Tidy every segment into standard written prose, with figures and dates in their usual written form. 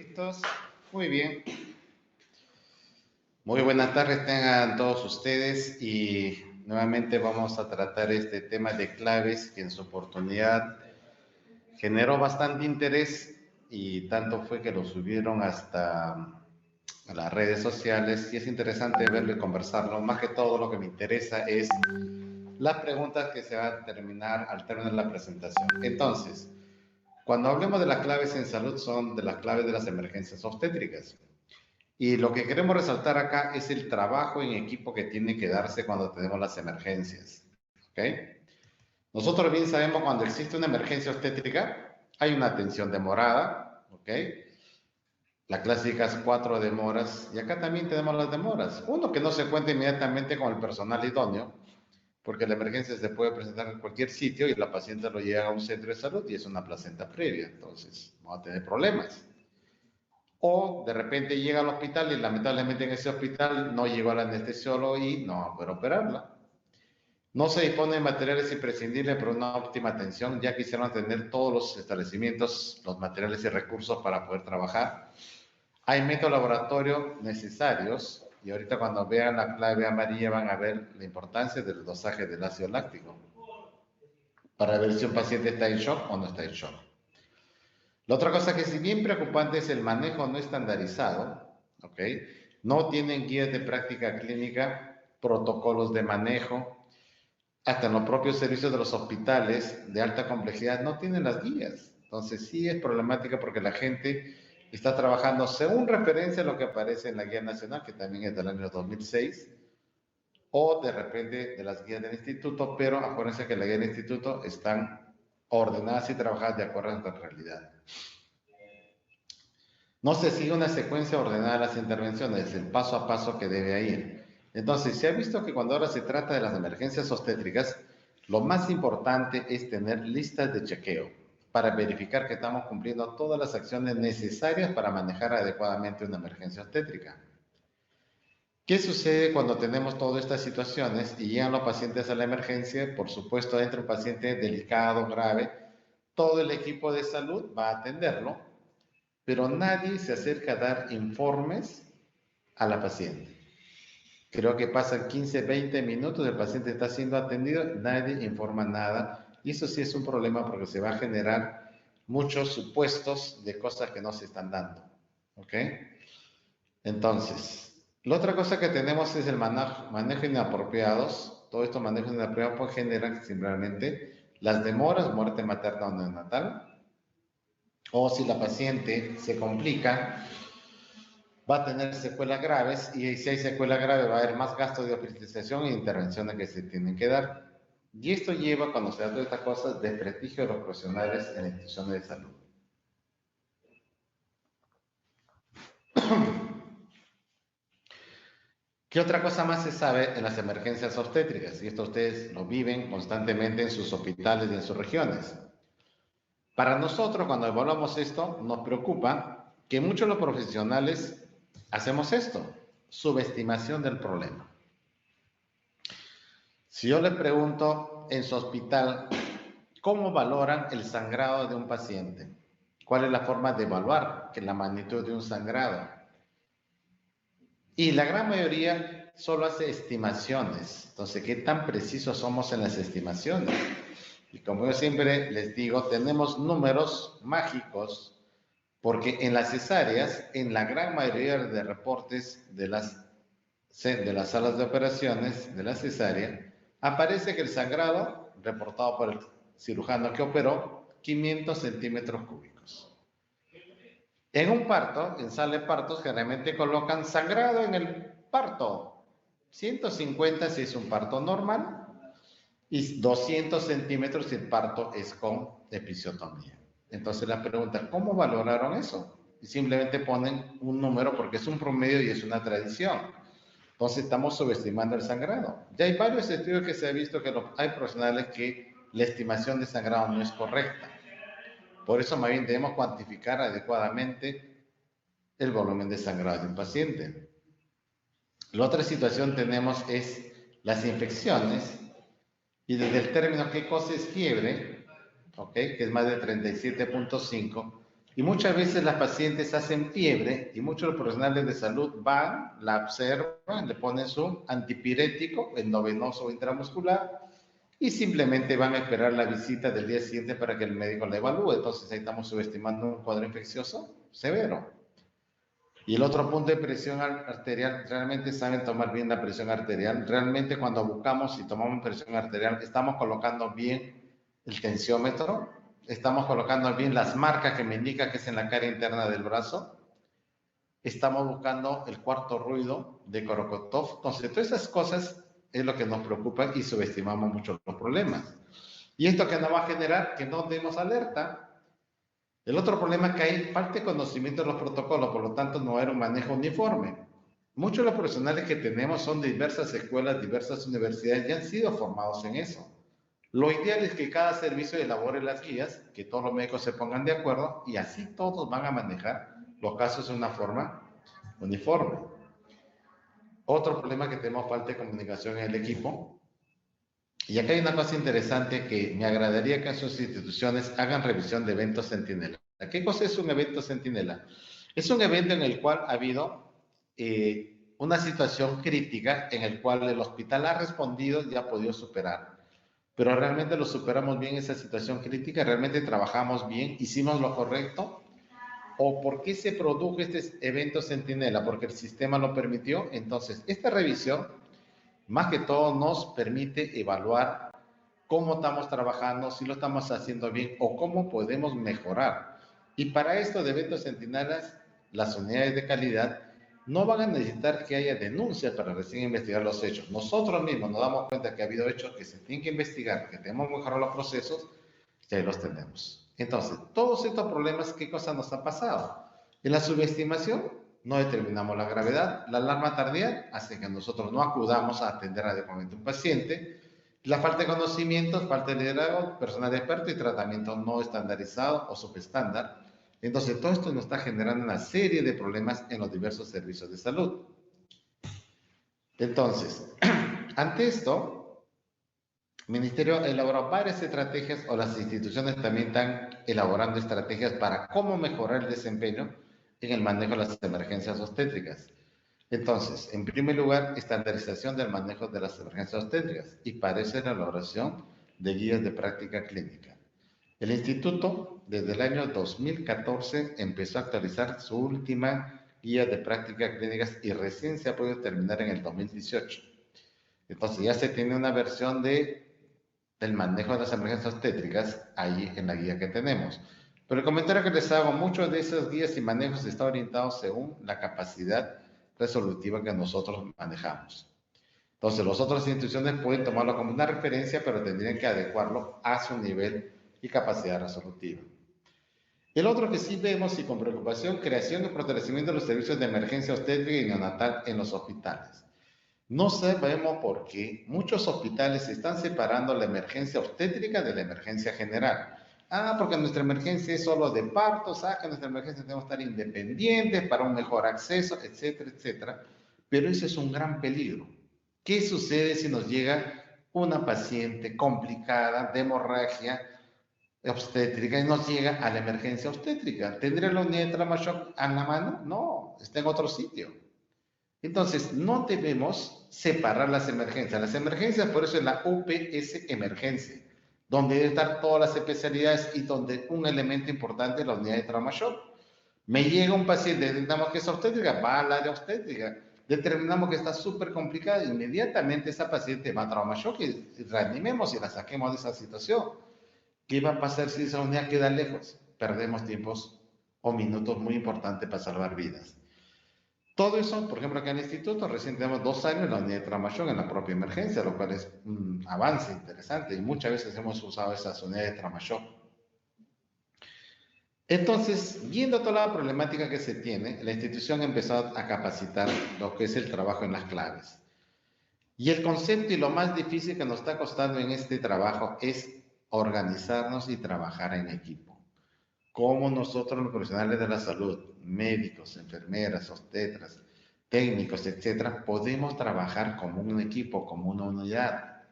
¿Listos? Muy bien. Muy buenas tardes tengan todos ustedes y nuevamente vamos a tratar este tema de claves que en su oportunidad generó bastante interés y tanto fue que lo subieron hasta las redes sociales y es interesante verlo y conversarlo. Más que todo lo que me interesa es las preguntas que se van a terminar al término de la presentación. Entonces, cuando hablemos de las claves en salud son de las claves de las emergencias obstétricas. Y lo que queremos resaltar acá es el trabajo en equipo que tiene que darse cuando tenemos las emergencias. ¿Ok? Nosotros bien sabemos cuando existe una emergencia obstétrica, hay una atención demorada. ¿Ok? Las clásicas 4 demoras. Y acá también tenemos las demoras. Uno, que no se cuenta inmediatamente con el personal idóneo, porque la emergencia se puede presentar en cualquier sitio y la paciente lo lleva a un centro de salud y es una placenta previa. Entonces, vamos a tener problemas. O de repente llega al hospital y lamentablemente en ese hospital no llegó al anestesiólogo y no va a poder operarla. No se dispone de materiales imprescindibles para una óptima atención, ya quisieron tener todos los establecimientos, los materiales y recursos para poder trabajar. Hay métodos laboratorios necesarios y ahorita cuando vean la clave amarilla van a ver la importancia del dosaje del ácido láctico para ver si un paciente está en shock o no está en shock. La otra cosa que es bien preocupante es el manejo no estandarizado, ¿ok? No tienen guías de práctica clínica, protocolos de manejo, hasta en los propios servicios de los hospitales de alta complejidad no tienen las guías. Entonces sí es problemática porque la gente está trabajando según referencia a lo que aparece en la guía nacional, que también es del año 2006, o de repente de las guías del instituto, pero acuérdense que las guías del instituto están ordenadas y trabajadas de acuerdo a nuestra realidad. No se sigue una secuencia ordenada de las intervenciones, el paso a paso que debe ir. Entonces, se ha visto que cuando ahora se trata de las emergencias obstétricas, lo más importante es tener listas de chequeo para verificar que estamos cumpliendo todas las acciones necesarias para manejar adecuadamente una emergencia obstétrica. ¿Qué sucede cuando tenemos todas estas situaciones y llegan los pacientes a la emergencia? Por supuesto, entra un paciente delicado, grave, todo el equipo de salud va a atenderlo, pero nadie se acerca a dar informes a la paciente. Creo que pasan 15, 20 minutos, el paciente está siendo atendido, nadie informa nada, y eso sí es un problema porque se va a generar muchos supuestos de cosas que no se están dando. ¿Ok? Entonces, la otra cosa que tenemos es el manejo inapropiados. Todos estos manejos inapropiados pues, generan simplemente las demoras, muerte materna o neonatal, o si la paciente se complica, va a tener secuelas graves y si hay secuelas graves va a haber más gastos de hospitalización e intervenciones que se tienen que dar. Y esto lleva, cuando se da todas estas cosas, desprestigio de los profesionales en las instituciones de salud. ¿Qué otra cosa más se sabe en las emergencias obstétricas? Y esto ustedes lo viven constantemente en sus hospitales y en sus regiones. Para nosotros, cuando evaluamos esto, nos preocupa que muchos de los profesionales hacemos esto, subestimación del problema. Si yo le pregunto en su hospital, ¿cómo valoran el sangrado de un paciente? ¿Cuál es la forma de evaluar la magnitud de un sangrado? Y la gran mayoría solo hace estimaciones. Entonces, ¿qué tan precisos somos en las estimaciones? Y como yo siempre les digo, tenemos números mágicos porque en las cesáreas, en la gran mayoría de reportes de las salas de operaciones de la cesárea, aparece que el sangrado reportado por el cirujano que operó, 500 centímetros cúbicos. En un parto, en sala de partos, generalmente colocan sangrado en el parto, 150 si es un parto normal y 200 centímetros si el parto es con episiotomía. Entonces la pregunta, ¿cómo valoraron eso? Y simplemente ponen un número porque es un promedio y es una tradición. Entonces estamos subestimando el sangrado. Ya hay varios estudios que se ha visto que hay profesionales que la estimación de sangrado no es correcta. Por eso más bien debemos cuantificar adecuadamente el volumen de sangrado de un paciente. La otra situación tenemos es las infecciones y desde el término ¿qué cosa es fiebre? ¿Ok? Que es más de 37.5, Y muchas veces las pacientes hacen fiebre y muchos de los profesionales de salud van, la observan, le ponen su antipirético, endovenoso o intramuscular, y simplemente van a esperar la visita del día siguiente para que el médico la evalúe. Entonces ahí estamos subestimando un cuadro infeccioso severo. Y el otro punto de presión arterial, realmente saben tomar bien la presión arterial. Realmente cuando buscamos y tomamos presión arterial, estamos colocando bien el tensiómetro, estamos colocando bien las marcas que me indica que es en la cara interna del brazo, estamos buscando el cuarto ruido de Korokotov. Entonces, todas esas cosas es lo que nos preocupa y subestimamos mucho los problemas. Y esto que nos va a generar que no demos alerta. El otro problema es que hay falta de conocimiento de los protocolos, por lo tanto no era un manejo uniforme. Muchos de los profesionales que tenemos son de diversas escuelas, diversas universidades y han sido formados en eso. Lo ideal es que cada servicio elabore las guías, que todos los médicos se pongan de acuerdo y así todos van a manejar los casos de una forma uniforme. Otro problema que tenemos falta de comunicación en el equipo. Y acá hay una cosa interesante que me agradaría que en sus instituciones hagan revisión de eventos centinela. ¿Qué cosa es un evento centinela? Es un evento en el cual ha habido una situación crítica en el cual el hospital ha respondido y ha podido superar. Pero realmente lo superamos bien esa situación crítica, realmente trabajamos bien, hicimos lo correcto. ¿O por qué se produjo este evento centinela? Porque el sistema lo permitió. Entonces, esta revisión, más que todo, nos permite evaluar cómo estamos trabajando, si lo estamos haciendo bien o cómo podemos mejorar. Y para esto de eventos centinelas, las unidades de calidad no van a necesitar que haya denuncias para recién investigar los hechos. Nosotros mismos nos damos cuenta que ha habido hechos que se tienen que investigar, que tenemos que mejorar los procesos, y ahí los tenemos. Entonces, todos estos problemas, ¿qué cosa nos ha pasado? En la subestimación no determinamos la gravedad, la alarma tardía hace que nosotros no acudamos a atender adecuadamente a un paciente, la falta de conocimientos, falta de liderazgo, personal experto y tratamiento no estandarizado o subestándar. Entonces, todo esto nos está generando una serie de problemas en los diversos servicios de salud. Entonces, ante esto, el Ministerio elaboró varias estrategias o las instituciones también están elaborando estrategias para cómo mejorar el desempeño en el manejo de las emergencias obstétricas. Entonces, en primer lugar, estandarización del manejo de las emergencias obstétricas y para eso la elaboración de guías de práctica clínica. El instituto, desde el año 2014, empezó a actualizar su última guía de práctica clínicas y recién se ha podido terminar en el 2018. Entonces, ya se tiene una versión del manejo de las emergencias obstétricas ahí en la guía que tenemos. Pero el comentario que les hago, muchos de esas guías y manejos están orientados según la capacidad resolutiva que nosotros manejamos. Entonces, las otras instituciones pueden tomarlo como una referencia, pero tendrían que adecuarlo a su nivel y capacidad resolutiva. El otro que sí vemos y con preocupación, creación y fortalecimiento de los servicios de emergencia obstétrica y neonatal en los hospitales. No sabemos por qué muchos hospitales están separando la emergencia obstétrica de la emergencia general. Ah, porque nuestra emergencia es solo de partos, que nuestra emergencia tenemos que estar independientes para un mejor acceso, etcétera, etcétera. Pero eso es un gran peligro. ¿Qué sucede si nos llega una paciente complicada de hemorragia obstétrica y nos llega a la emergencia obstétrica? ¿Tendrá la unidad de trauma shock a la mano? No, está en otro sitio. Entonces, no debemos separar las emergencias. Las emergencias, por eso es la UPS emergencia, donde deben estar todas las especialidades y donde un elemento importante es la unidad de trauma shock. Me llega un paciente, detectamos que es obstétrica, va al área obstétrica. Determinamos que está súper complicada, inmediatamente esa paciente va a trauma shock y reanimemos y la saquemos de esa situación. ¿Qué va a pasar si esa unidad queda lejos? Perdemos tiempos o minutos muy importantes para salvar vidas. Todo eso, por ejemplo, acá en el instituto, recién tenemos 2 años en la unidad de traumación en la propia emergencia, lo cual es un avance interesante y muchas veces hemos usado esas unidades de traumación. Entonces, viendo toda la problemática que se tiene, la institución empezó a capacitar lo que es el trabajo en las claves. Y el concepto y lo más difícil que nos está costando en este trabajo es organizarnos y trabajar en equipo. Cómo nosotros los profesionales de la salud, médicos, enfermeras, obstetras, técnicos, etcétera, podemos trabajar como un equipo, como una unidad.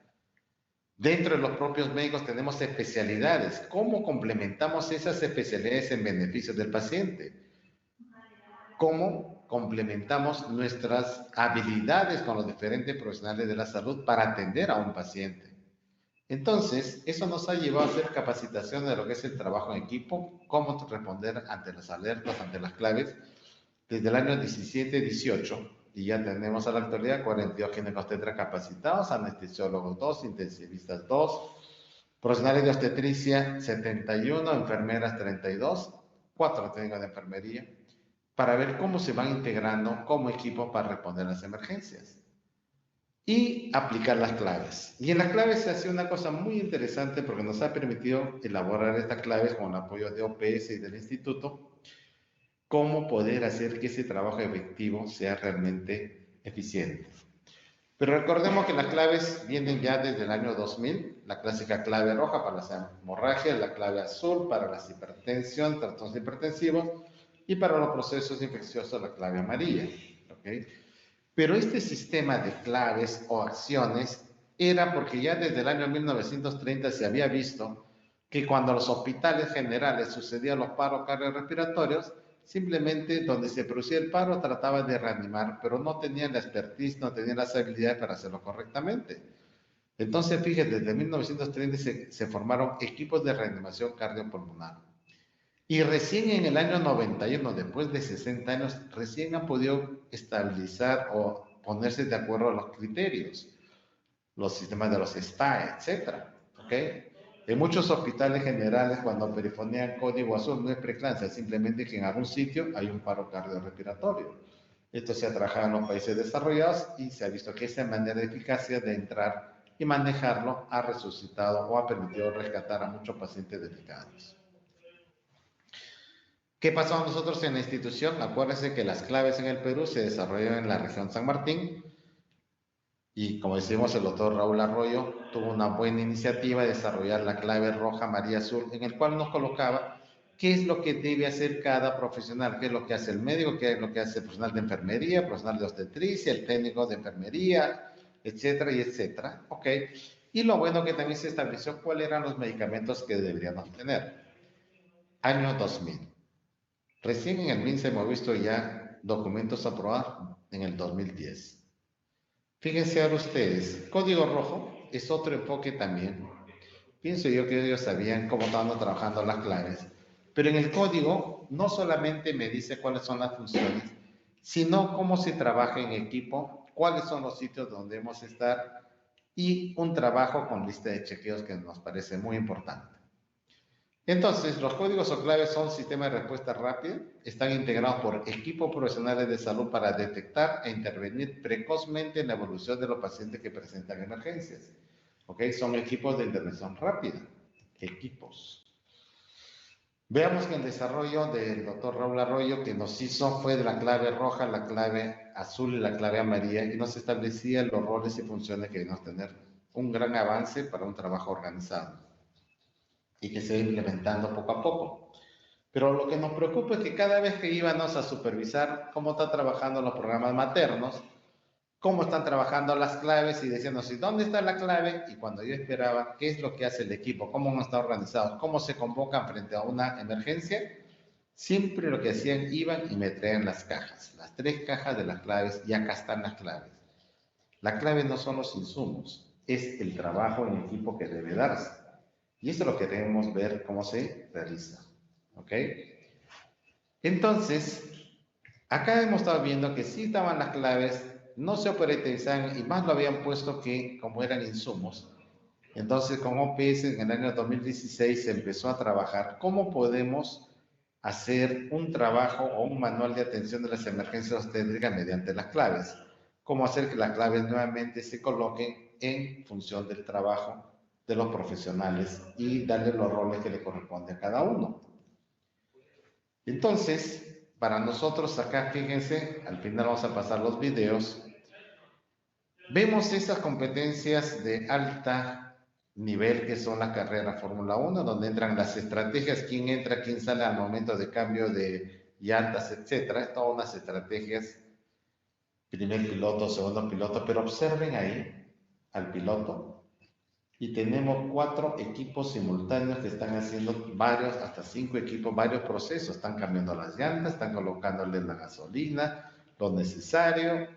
Dentro de los propios médicos tenemos especialidades. ¿Cómo complementamos esas especialidades en beneficio del paciente? ¿Cómo complementamos nuestras habilidades con los diferentes profesionales de la salud para atender a un paciente? Entonces, eso nos ha llevado a hacer capacitación de lo que es el trabajo en equipo, cómo responder ante las alertas, ante las claves, desde el año 17-18, y ya tenemos a la actualidad 42 ginecobstetras capacitados, anestesiólogos 2, intensivistas 2, profesionales de obstetricia 71, enfermeras 32, 4 técnicos de enfermería, para ver cómo se van integrando como equipo para responder a las emergencias y aplicar las claves. Y en las claves se hace una cosa muy interesante porque nos ha permitido elaborar estas claves con el apoyo de OPS y del instituto, cómo poder hacer que ese trabajo efectivo sea realmente eficiente. Pero recordemos que las claves vienen ya desde el año 2000, la clásica clave roja para las hemorragias, la clave azul para la hipertensión, trastornos hipertensivos, y para los procesos infecciosos la clave amarilla. ¿Okay? Pero este sistema de claves o acciones era porque ya desde el año 1930 se había visto que cuando los hospitales generales sucedían los paros cardiorrespiratorios, simplemente donde se producía el paro trataba de reanimar, pero no tenían la expertise, no tenían las habilidades para hacerlo correctamente. Entonces, fíjate, desde 1930 se formaron equipos de reanimación cardiopulmonar. Y recién en el año 91, después de 60 años, recién han podido estabilizar o ponerse de acuerdo a los criterios, los sistemas de los SPA, etc. ¿Okay? En muchos hospitales generales, cuando perifonean código azul, no es preeclampsia, simplemente que en algún sitio hay un paro cardiorrespiratorio. Esto se ha trabajado en los países desarrollados y se ha visto que esa manera de eficacia de entrar y manejarlo ha resucitado o ha permitido rescatar a muchos pacientes delicados. ¿Qué pasó nosotros en la institución? Acuérdense que las claves en el Perú se desarrollaron en la región San Martín y, como decimos, el doctor Raúl Arroyo tuvo una buena iniciativa de desarrollar la clave roja, amarilla, azul, en el cual nos colocaba qué es lo que debe hacer cada profesional, qué es lo que hace el médico, qué es lo que hace el profesional de enfermería, el profesional de obstetricia, el técnico de enfermería, etcétera y etcétera. ¿Ok? Y lo bueno que también se estableció cuáles eran los medicamentos que deberíamos tener. Año 2000. Recién en el MINSA hemos visto ya documentos aprobados en el 2010. Fíjense ahora ustedes, código rojo es otro enfoque también. Pienso yo que ellos sabían cómo estaban trabajando las claves, pero en el código no solamente me dice cuáles son las funciones, sino cómo se trabaja en equipo, cuáles son los sitios donde debemos estar y un trabajo con lista de chequeos que nos parece muy importante. Entonces, los códigos o claves son sistemas de respuesta rápida, están integrados por equipos profesionales de salud para detectar e intervenir precozmente en la evolución de los pacientes que presentan emergencias. ¿Ok? Son equipos de intervención rápida, equipos. Veamos que el desarrollo del doctor Raúl Arroyo que nos hizo fue de la clave roja, la clave azul y la clave amarilla y nos establecía los roles y funciones que debemos tener. Un gran avance para un trabajo organizado y que se va implementando poco a poco. Pero lo que nos preocupa es que cada vez que íbamos a supervisar cómo están trabajando los programas maternos, cómo están trabajando las claves y diciéndonos, ¿y dónde está la clave? Y cuando yo esperaba, ¿qué es lo que hace el equipo? ¿Cómo no está organizado? ¿Cómo se convocan frente a una emergencia? Siempre lo que hacían, iban y me traían las cajas, las 3 cajas de las claves, y acá están las claves. La clave no son los insumos, es el trabajo en equipo que debe darse. Y eso es lo que debemos ver cómo se realiza. ¿Ok? Entonces, acá hemos estado viendo que sí estaban las claves, no se operativizaban y más lo habían puesto que como eran insumos. Entonces, con OPS en el año 2016 se empezó a trabajar cómo podemos hacer un trabajo o un manual de atención de las emergencias obstétricas mediante las claves. Cómo hacer que las claves nuevamente se coloquen en función del trabajo de los profesionales y darle los roles que le corresponde a cada uno. Entonces, para nosotros acá, fíjense, al final vamos a pasar los videos, vemos esas competencias de alta nivel que son la carrera Fórmula 1, donde entran las estrategias, quién entra, quién sale al momento de cambio de llantas, etcétera, todas unas estrategias, primer piloto, segundo piloto, pero observen ahí al piloto, y tenemos 4 equipos simultáneos que están haciendo varios, hasta 5 equipos, varios procesos. Están cambiando las llantas, están colocándole la gasolina, lo necesario,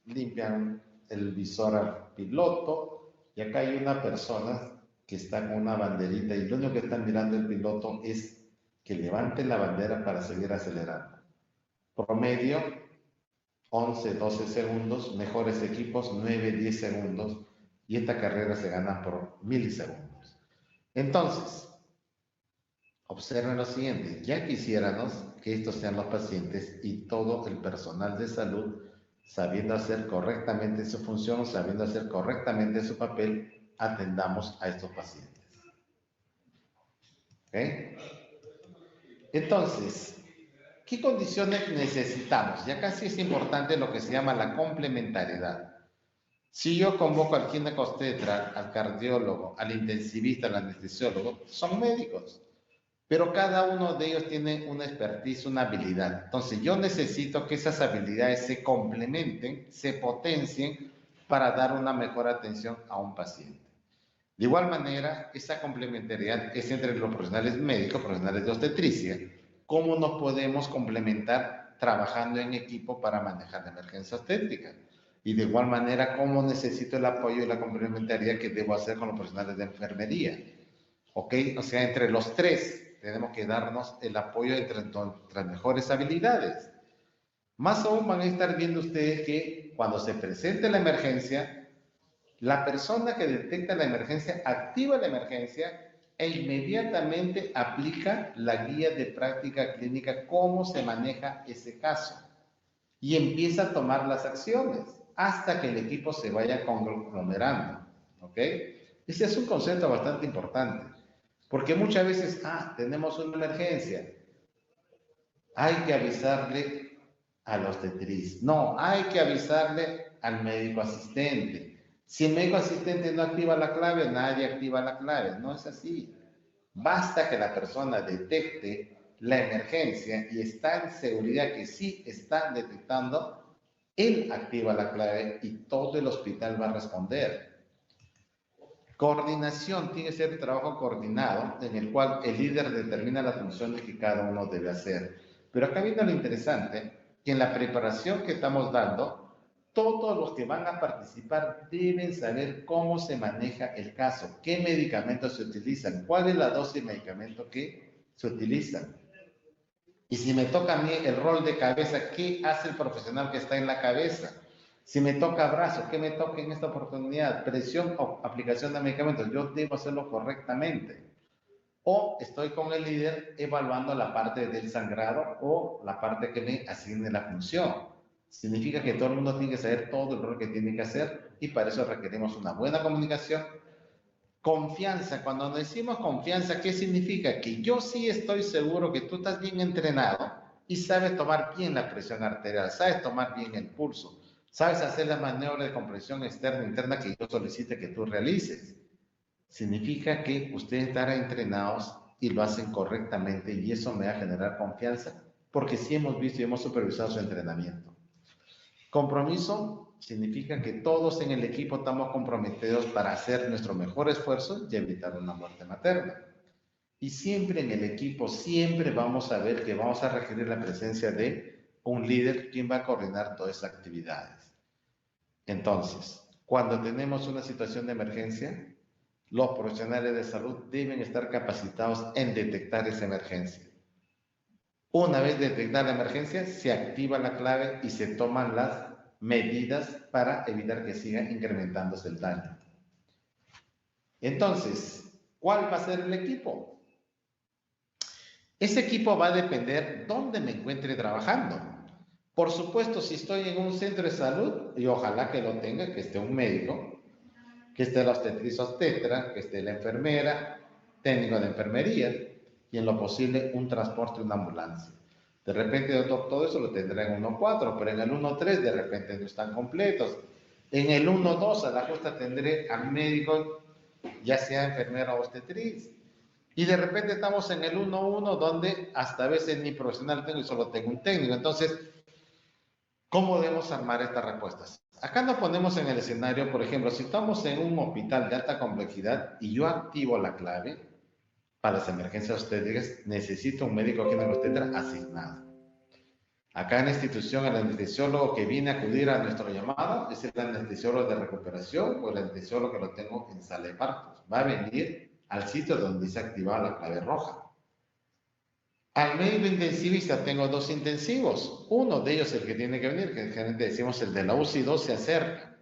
limpian el visor al piloto, y acá hay una persona que está con una banderita y lo único que está mirando el piloto es que levante la bandera para seguir acelerando. Promedio 11, 12 segundos, mejores equipos 9, 10 segundos, y esta carrera se gana por milisegundos. Entonces, observen lo siguiente: ya quisiéramos que estos sean los pacientes y todo el personal de salud, sabiendo hacer correctamente su función, sabiendo hacer correctamente su papel, atendamos a estos pacientes. ¿Ok? Entonces, ¿qué condiciones necesitamos? Y acá sí es importante lo que se llama la complementariedad. Si yo convoco al ginecobstetra, al cardiólogo, al intensivista, al anestesiólogo, son médicos, pero cada uno de ellos tiene una expertise, una habilidad. Entonces yo necesito que esas habilidades se complementen, se potencien para dar una mejor atención a un paciente. De igual manera, esa complementariedad es entre los profesionales médicos, profesionales de obstetricia. ¿Cómo nos podemos complementar trabajando en equipo para manejar la emergencia obstétrica? Y de igual manera, ¿cómo necesito el apoyo y la complementariedad que debo hacer con los profesionales de enfermería? ¿Ok? O sea, entre los tres tenemos que darnos el apoyo entre nuestras mejores habilidades. Más aún van a estar viendo ustedes que cuando se presente la emergencia, la persona que detecta la emergencia activa la emergencia e inmediatamente aplica la guía de práctica clínica, cómo se maneja ese caso, y empieza a tomar las acciones hasta que el equipo se vaya conglomerando. ¿Ok? Ese es un concepto bastante importante, porque muchas veces, tenemos una emergencia, hay que avisarle al obstetriz. No, hay que avisarle al médico asistente. Si el médico asistente no activa la clave, nadie activa la clave. No es así. Basta que la persona detecte la emergencia y está en seguridad que sí están detectando, él activa la clave y todo el hospital va a responder. Coordinación tiene que ser trabajo coordinado en el cual el líder determina las funciones que cada uno debe hacer. Pero acá viene lo interesante, que en la preparación que estamos dando, todos los que van a participar deben saber cómo se maneja el caso, qué medicamentos se utilizan, cuál es la dosis de medicamento que se utilizan. Y si me toca a mí el rol de cabeza, ¿qué hace el profesional que está en la cabeza? Si me toca brazo, ¿qué me toca en esta oportunidad? Presión o aplicación de medicamentos. Yo debo hacerlo correctamente. O estoy con el líder evaluando la parte del sangrado o la parte que me asigne la función. Significa que todo el mundo tiene que saber todo el rol que tiene que hacer, y para eso requerimos una buena comunicación. Confianza. Cuando decimos confianza, ¿qué significa? Que yo sí estoy seguro que tú estás bien entrenado y sabes tomar bien la presión arterial, sabes tomar bien el pulso, sabes hacer la maniobra de compresión externa e interna que yo solicite que tú realices. Significa que ustedes estarán entrenados y lo hacen correctamente, y eso me va a generar confianza porque sí hemos visto y hemos supervisado su entrenamiento. Compromiso significa que todos en el equipo estamos comprometidos para hacer nuestro mejor esfuerzo y evitar una muerte materna. Y siempre en el equipo, siempre vamos a ver que vamos a requerir la presencia de un líder quien va a coordinar todas esas actividades. Entonces, cuando tenemos una situación de emergencia, los profesionales de salud deben estar capacitados en detectar esa emergencia. Una vez detectada la emergencia, se activa la clave y se toman las medidas para evitar que siga incrementándose el daño. Entonces, ¿cuál va a ser el equipo? Ese equipo va a depender dónde me encuentre trabajando. Por supuesto, si estoy en un centro de salud, y ojalá que lo tenga, que esté un médico, que esté la obstetriz obstetra, que esté la enfermera, técnico de enfermería, y en lo posible un transporte, una ambulancia. De repente, doctor, todo eso lo tendrá en 1.4, pero en el 1.3 de repente no están completos. En el 1.2 a la justa tendré al médico, ya sea enfermera o obstetriz. Y de repente estamos en el 1.1 donde hasta a veces ni profesional tengo y solo tengo un técnico. Entonces, ¿cómo debemos armar estas respuestas? Acá nos ponemos en el escenario, por ejemplo, si estamos en un hospital de alta complejidad y yo activo la clave para las emergencias obstétricas, necesito un médico ginecobstetra asignado. Acá en la institución, el anestesiólogo que viene a acudir a nuestro llamado es el anestesiólogo de recuperación o el anestesiólogo que lo tengo en sala de partos. Va a venir al sitio donde se activa la clave roja. Al médico intensivista tengo dos intensivos. Uno de ellos, el que tiene que venir, que generalmente decimos el de la UCI 2, se acerca.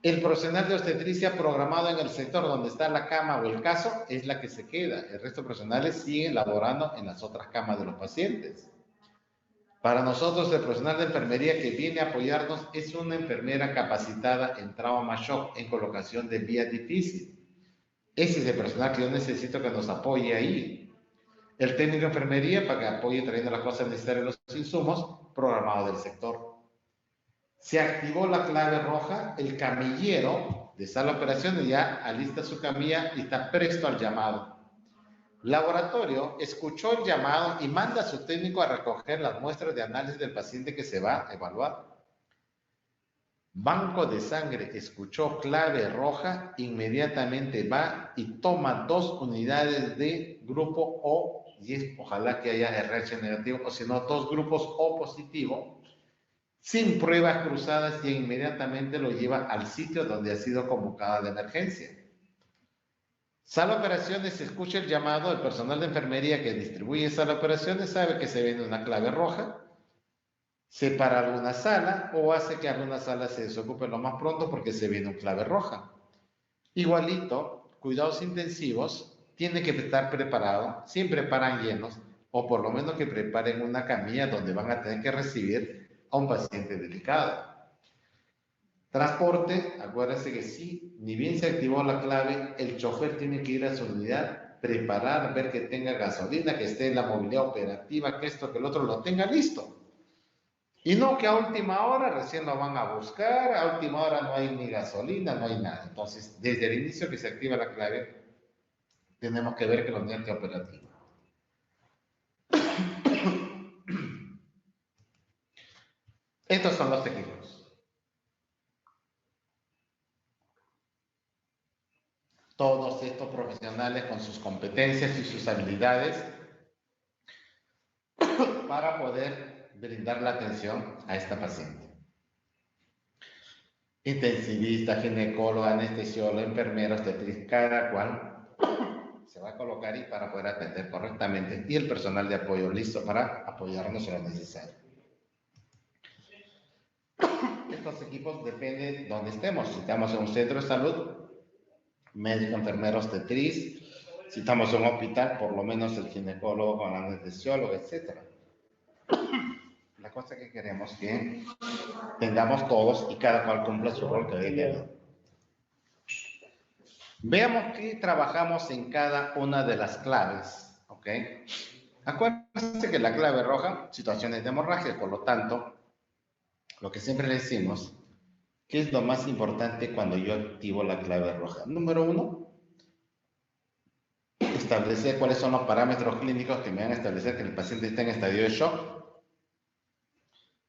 El profesional de obstetricia programado en el sector donde está la cama o el caso es la que se queda. El resto de profesionales siguen laborando en las otras camas de los pacientes. Para nosotros, el profesional de enfermería que viene a apoyarnos es una enfermera capacitada en trauma shock, en colocación de vía difícil. Ese es el personal que yo necesito que nos apoye ahí. El técnico de enfermería para que apoye trayendo las cosas necesarias, los insumos, programado del sector. Se activó la clave roja, el camillero de sala de operaciones ya alista su camilla y está presto al llamado. Laboratorio escuchó el llamado y manda a su técnico a recoger las muestras de análisis del paciente que se va a evaluar. Banco de sangre escuchó clave roja, inmediatamente va y toma 2 unidades de grupo O, y ojalá que haya RH negativo, o si no, 2 grupos O positivo, sin pruebas cruzadas, y inmediatamente lo lleva al sitio donde ha sido convocada la emergencia. Sala de operaciones, escucha el llamado, el personal de enfermería que distribuye sala de operaciones sabe que se viene una clave roja, separa alguna sala o hace que alguna sala se desocupe lo más pronto porque se viene una clave roja. Igualito, cuidados intensivos, tiene que estar preparado, siempre paran llenos, o por lo menos que preparen una camilla donde van a tener que recibir a un paciente delicado. Transporte, acuérdense que sí, ni bien se activó la clave, el chofer tiene que ir a su unidad, preparar, ver que tenga gasolina, que esté en la movilidad operativa, que esto, que el otro lo tenga listo. Y no que a última hora recién lo van a buscar, a última hora no hay ni gasolina, no hay nada. Entonces, desde el inicio que se activa la clave, tenemos que ver que lo esté operativo. Estos son los equipos. Todos estos profesionales con sus competencias y sus habilidades para poder brindar la atención a esta paciente. Intensivista, ginecólogo, anestesiólogo, enfermero, obstetriz, cada cual se va a colocar y para poder atender correctamente, y el personal de apoyo listo para apoyarnos en lo necesario. Estos equipos dependen de donde estemos. Si estamos en un centro de salud, médico, enfermero, obstetriz. Si estamos en un hospital, por lo menos el ginecólogo con el anestesiólogo, etc. La cosa que queremos es que tengamos todos y cada cual cumpla su rol que debe. Veamos que trabajamos en cada una de las claves, ¿ok? Acuérdense que la clave roja, situaciones de hemorragia, por lo tanto, lo que siempre le decimos, ¿qué es lo más importante cuando yo activo la clave roja? Número 1, establecer cuáles son los parámetros clínicos que me van a establecer que el paciente está en estadio de shock.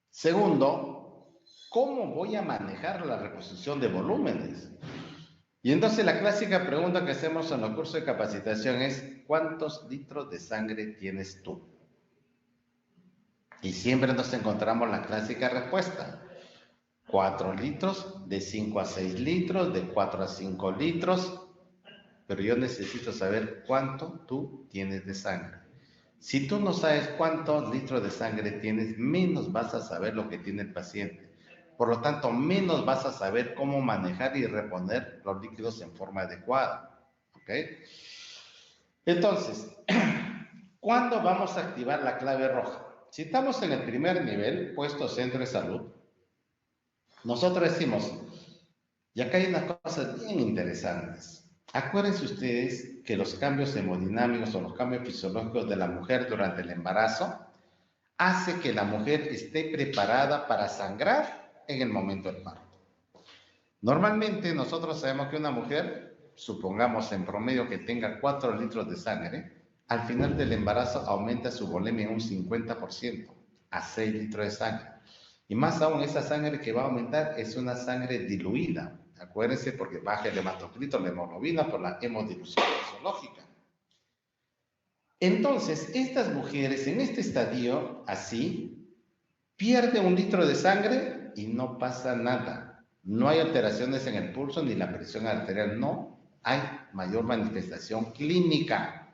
Segundo, ¿cómo voy a manejar la reposición de volúmenes? Y entonces la clásica pregunta que hacemos en los cursos de capacitación es, ¿cuántos litros de sangre tienes tú? Y siempre nos encontramos la clásica respuesta. 4 litros, de 5 a 6 litros, de 4 a 5 litros, pero yo necesito saber cuánto tú tienes de sangre. Si tú no sabes cuántos litros de sangre tienes, menos vas a saber lo que tiene el paciente. Por lo tanto, menos vas a saber cómo manejar y reponer los líquidos en forma adecuada. ¿Ok? Entonces, ¿cuándo vamos a activar la clave roja? Si estamos en el primer nivel, puesto centro de salud, nosotros decimos, y acá hay unas cosas bien interesantes. Acuérdense ustedes que los cambios hemodinámicos o los cambios fisiológicos de la mujer durante el embarazo hace que la mujer esté preparada para sangrar en el momento del parto. Normalmente nosotros sabemos que una mujer, supongamos en promedio que tenga 4 litros de sangre, al final del embarazo aumenta su volemia en un 50% a 6 litros de sangre. Y más aún, esa sangre que va a aumentar es una sangre diluida. Acuérdense, porque baja el hematocrito, la hemoglobina, por la hemodilución fisiológica. Entonces, estas mujeres en este estadio, así, pierden 1 litro de sangre y no pasa nada. No hay alteraciones en el pulso ni la presión arterial, no hay mayor manifestación clínica.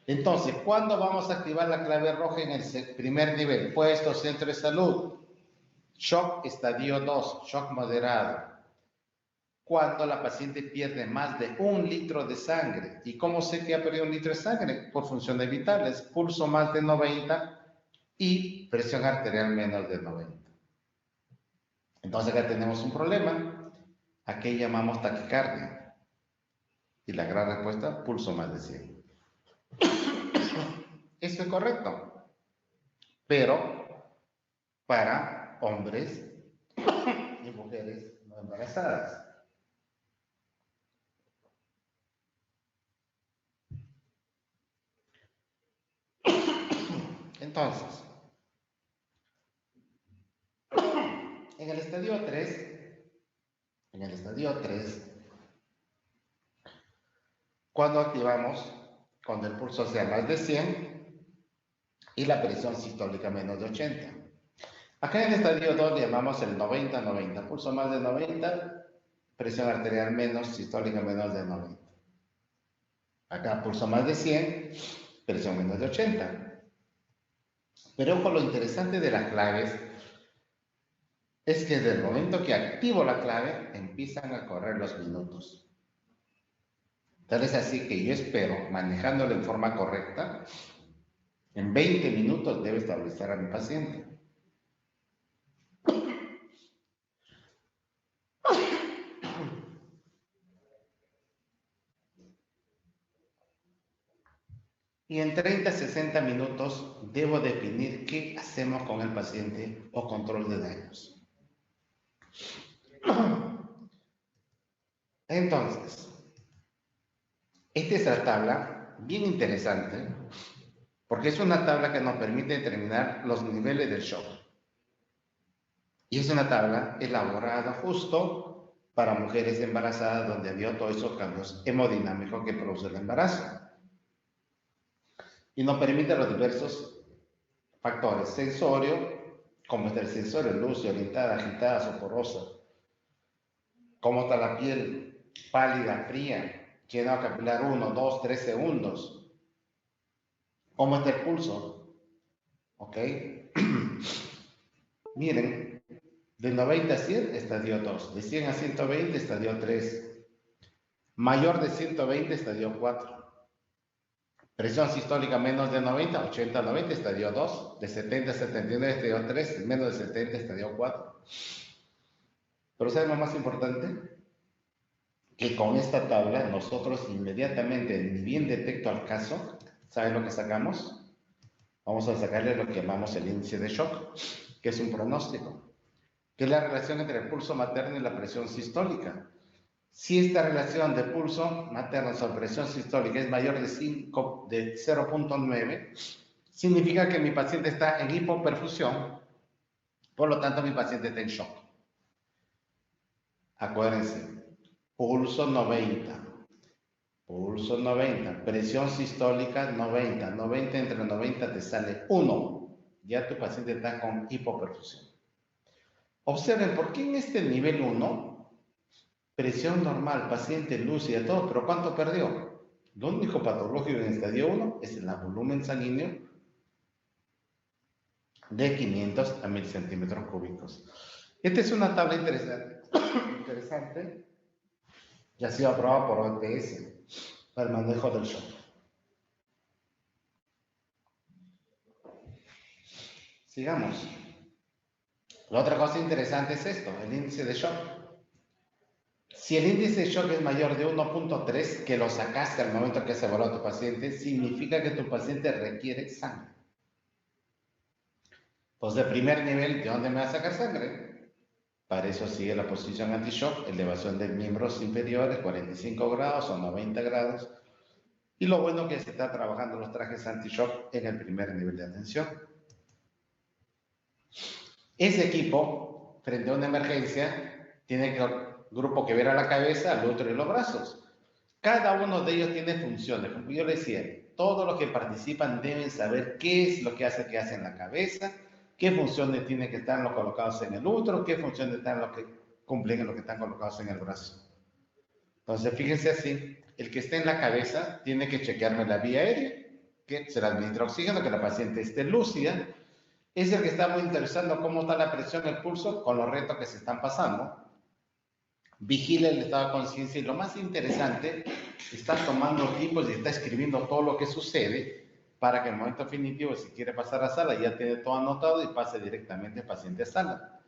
Entonces, ¿cuándo vamos a activar la clave roja en el primer nivel? Puesto centro de salud. Shock estadio 2, shock moderado. Cuando la paciente pierde más de 1 litro de sangre. ¿Y cómo sé que ha perdido 1 litro de sangre? Por funciones vitales, pulso más de 90 y presión arterial menos de 90. Entonces acá tenemos un problema. ¿A qué llamamos taquicardia? Y la gran respuesta, pulso más de 100. Esto es correcto. Pero para hombres y mujeres no embarazadas. Entonces, en el estadio 3, cuando activamos, cuando el pulso sea más de 100 y la presión sistólica menos de 80. Acá en el estadio 2 le llamamos el 90-90, pulso más de 90, presión arterial menos, sistólica menos de 90. Acá pulso más de 100, presión menos de 80. Pero ojo, lo interesante de las claves es que desde el momento que activo la clave, empiezan a correr los minutos. Tal es así que yo espero, manejándolo en forma correcta, en 20 minutos debe estabilizar a mi paciente. Y en 30 a 60 minutos debo definir qué hacemos con el paciente o control de daños. Entonces, esta es la tabla bien interesante porque es una tabla que nos permite determinar los niveles del shock. Y es una tabla elaborada justo para mujeres embarazadas donde había todos esos cambios hemodinámicos que produce el embarazo. Y nos permite los diversos factores sensorios, como está el sensorio, lúcido, orientada, agitada, soporosa, cómo está la piel, pálida, fría, llenado capilar 1, 2, 3 segundos, cómo está el pulso, ¿ok? Miren, de 90 a 100, estadio 2, de 100 a 120, estadio 3, mayor de 120, estadio 4. Presión sistólica menos de 90, 80 a 90, estadio 2. De 70 a 79, estadio 3. Menos de 70, estadio 4. Pero ¿sabes lo más importante? Que con esta tabla nosotros inmediatamente, ni bien detecto al caso, ¿saben lo que sacamos? Vamos a sacarle lo que llamamos el índice de shock, que es un pronóstico, que es la relación entre el pulso materno y la presión sistólica. Si esta relación de pulso materno sobre presión sistólica es mayor de 0.9, significa que mi paciente está en hipoperfusión, por lo tanto mi paciente está en shock. Acuérdense, pulso 90, presión sistólica 90, 90 entre 90 te sale 1, ya tu paciente está con hipoperfusión. Observen, ¿por qué en este nivel 1? Presión normal, paciente lúcida, todo, pero ¿cuánto perdió? Lo único patológico en estadio 1 es el volumen sanguíneo de 500 a 1000 centímetros cúbicos. Esta es una tabla interesante que ha sido aprobada por OMS para el manejo del shock. Sigamos. La otra cosa interesante es esto, el índice de shock. Si el índice de shock es mayor de 1.3, que lo sacaste al momento que se evaluó a tu paciente, significa que tu paciente requiere sangre. Pues de primer nivel, ¿de dónde me va a sacar sangre? Para eso sigue la posición anti-shock, elevación de miembros inferiores, 45 grados o 90 grados. Y lo bueno que se está trabajando los trajes anti-shock en el primer nivel de atención. Ese equipo, frente a una emergencia, tiene que grupo que ver a la cabeza, al otro y los brazos. Cada uno de ellos tiene funciones. Como yo le decía, todos los que participan deben saber qué es lo que hace en la cabeza, qué funciones tienen que estar los colocados en el útero, qué funciones están los que cumplen en lo que están colocados en el brazo. Entonces, fíjense así, el que esté en la cabeza tiene que chequearme la vía aérea, que se le administra oxígeno, que la paciente esté lúcida. Es el que está muy interesado en cómo está la presión, el pulso, con los retos que se están pasando. Vigila el estado de conciencia y lo más interesante, está tomando tipos y está escribiendo todo lo que sucede para que en el momento definitivo, si quiere pasar a sala, ya tiene todo anotado y pase directamente el paciente a sala.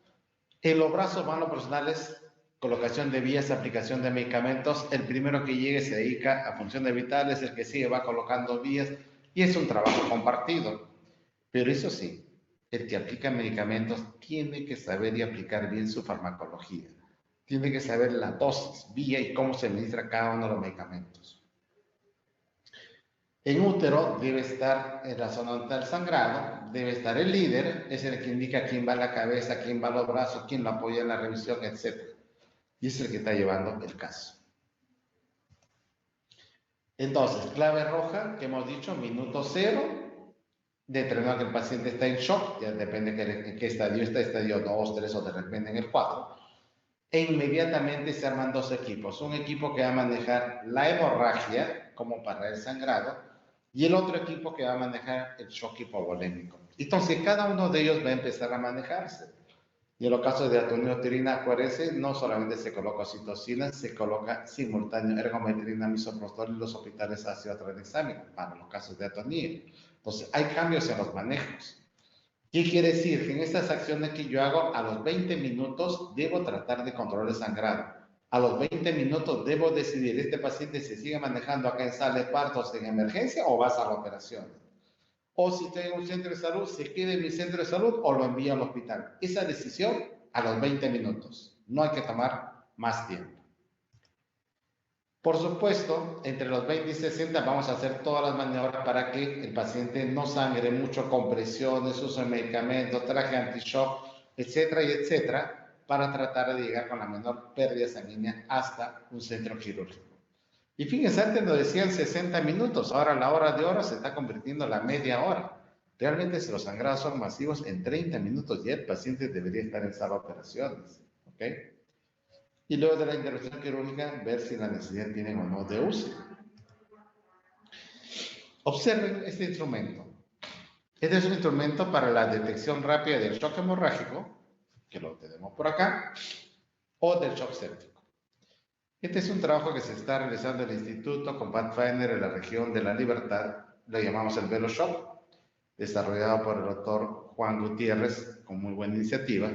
En los brazos van los profesionales, colocación de vías, aplicación de medicamentos. El primero que llegue se dedica a funciones vitales, el que sigue va colocando vías y es un trabajo compartido. Pero eso sí, el que aplica medicamentos tiene que saber y aplicar bien su farmacología. Tiene que saber la dosis, vía y cómo se administra cada uno de los medicamentos. En útero debe estar en la zona donde está el sangrado, debe estar el líder, es el que indica quién va a la cabeza, quién va a los brazos, quién lo apoya en la revisión, etc. Y es el que está llevando el caso. Entonces, clave roja, que hemos dicho, minuto 0, determinar que el paciente está en shock, ya depende en qué estadio está, estadio 2, 3 o de repente en el 4. E inmediatamente se arman dos equipos. Un equipo que va a manejar la hemorragia, como para el sangrado, y el otro equipo que va a manejar el shock hipovolémico. Entonces, cada uno de ellos va a empezar a manejarse. Y en los casos de atonía uterina, acuérdense, no solamente se coloca oxitocina, se coloca simultáneo ergometrina, misoprostol y los hospitales ácido tranexámico para los casos de atonía. Entonces, hay cambios en los manejos. ¿Qué quiere decir? Que en estas acciones que yo hago, a los 20 minutos debo tratar de controlar el sangrado. A los 20 minutos debo decidir, ¿este paciente se sigue manejando acá en sala de partos en emergencia o va a la operación? O si está en un centro de salud, ¿se queda en mi centro de salud o lo envío al hospital? Esa decisión a los 20 minutos. No hay que tomar más tiempo. Por supuesto, entre los 20 y 60 vamos a hacer todas las maniobras para que el paciente no sangre mucho, compresiones, uso de medicamentos, traje anti-shock, etcétera, y etcétera, para tratar de llegar con la menor pérdida sanguínea hasta un centro quirúrgico. Y fíjense, antes nos decían 60 minutos, ahora la hora de oro se está convirtiendo en la media hora. Realmente, si los sangrados son masivos, en 30 minutos ya el paciente debería estar en sala de operaciones. ¿Ok? Y luego de la intervención quirúrgica, ver si la necesidad tienen o no de uso. Observen este instrumento. Este es un instrumento para la detección rápida del shock hemorrágico, que lo tenemos por acá, o del shock séptico. Este es un trabajo que se está realizando en el Instituto con Pathfinder en la región de la Libertad, lo llamamos el VeloShock, desarrollado por el doctor Juan Gutiérrez, con muy buena iniciativa.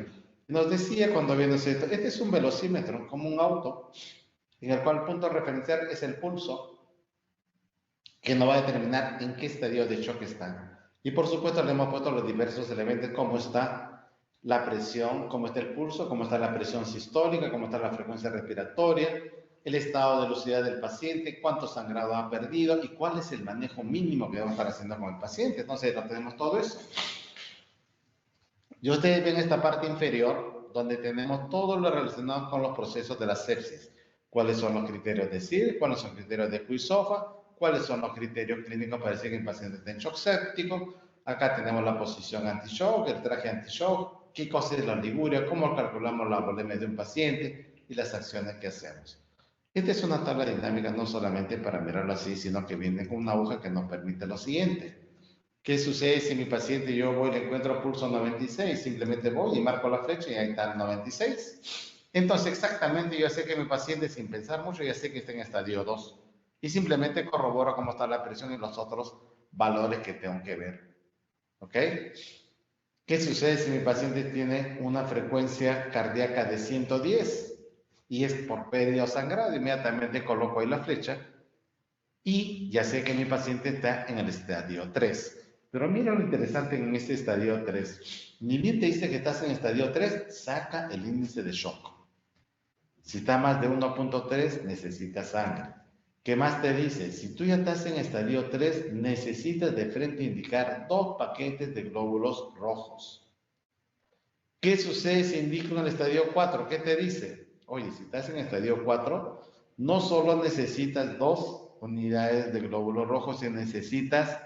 Nos decía cuando viendo esto, este es un velocímetro, como un auto, en el cual el punto referencial es el pulso, que nos va a determinar en qué estadio de shock está. Y por supuesto le hemos puesto los diversos elementos, cómo está la presión, cómo está el pulso, cómo está la presión sistólica, cómo está la frecuencia respiratoria, el estado de lucidez del paciente, cuánto sangrado ha perdido y cuál es el manejo mínimo que debemos estar haciendo con el paciente. Entonces, lo tenemos todo eso. Y ustedes ven esta parte inferior, donde tenemos todo lo relacionado con los procesos de la sepsis. ¿Cuáles son los criterios de CIR? ¿Cuáles son los criterios de Kuisofa? ¿Cuáles son los criterios clínicos para decir que el paciente está en shock séptico? Acá tenemos la posición anti-shock, el traje anti-shock, qué cosa es la liguria, cómo calculamos la volemia de un paciente y las acciones que hacemos. Esta es una tabla dinámica no solamente para mirarlo así, sino que viene con una aguja que nos permite lo siguiente. ¿Qué sucede si mi paciente yo voy y le encuentro pulso 96? Simplemente voy y marco la flecha y ahí está el 96. Entonces exactamente yo sé que mi paciente, sin pensar mucho, ya sé que está en estadio 2. Y simplemente corroboro cómo está la presión y los otros valores que tengo que ver. ¿Ok? ¿Qué sucede si mi paciente tiene una frecuencia cardíaca de 110? Y es por pérdida o sangrado, inmediatamente coloco ahí la flecha y ya sé que mi paciente está en el estadio 3. Pero mira lo interesante en este estadio 3. Ni bien te dice que estás en estadio 3, saca el índice de shock. Si está más de 1.3, necesitas sangre. ¿Qué más te dice? Si tú ya estás en estadio 3, necesitas de frente indicar 2 paquetes de glóbulos rojos. ¿Qué sucede si indico en el estadio 4? ¿Qué te dice? Oye, si estás en el estadio 4, no solo necesitas 2 unidades de glóbulos rojos, sino necesitas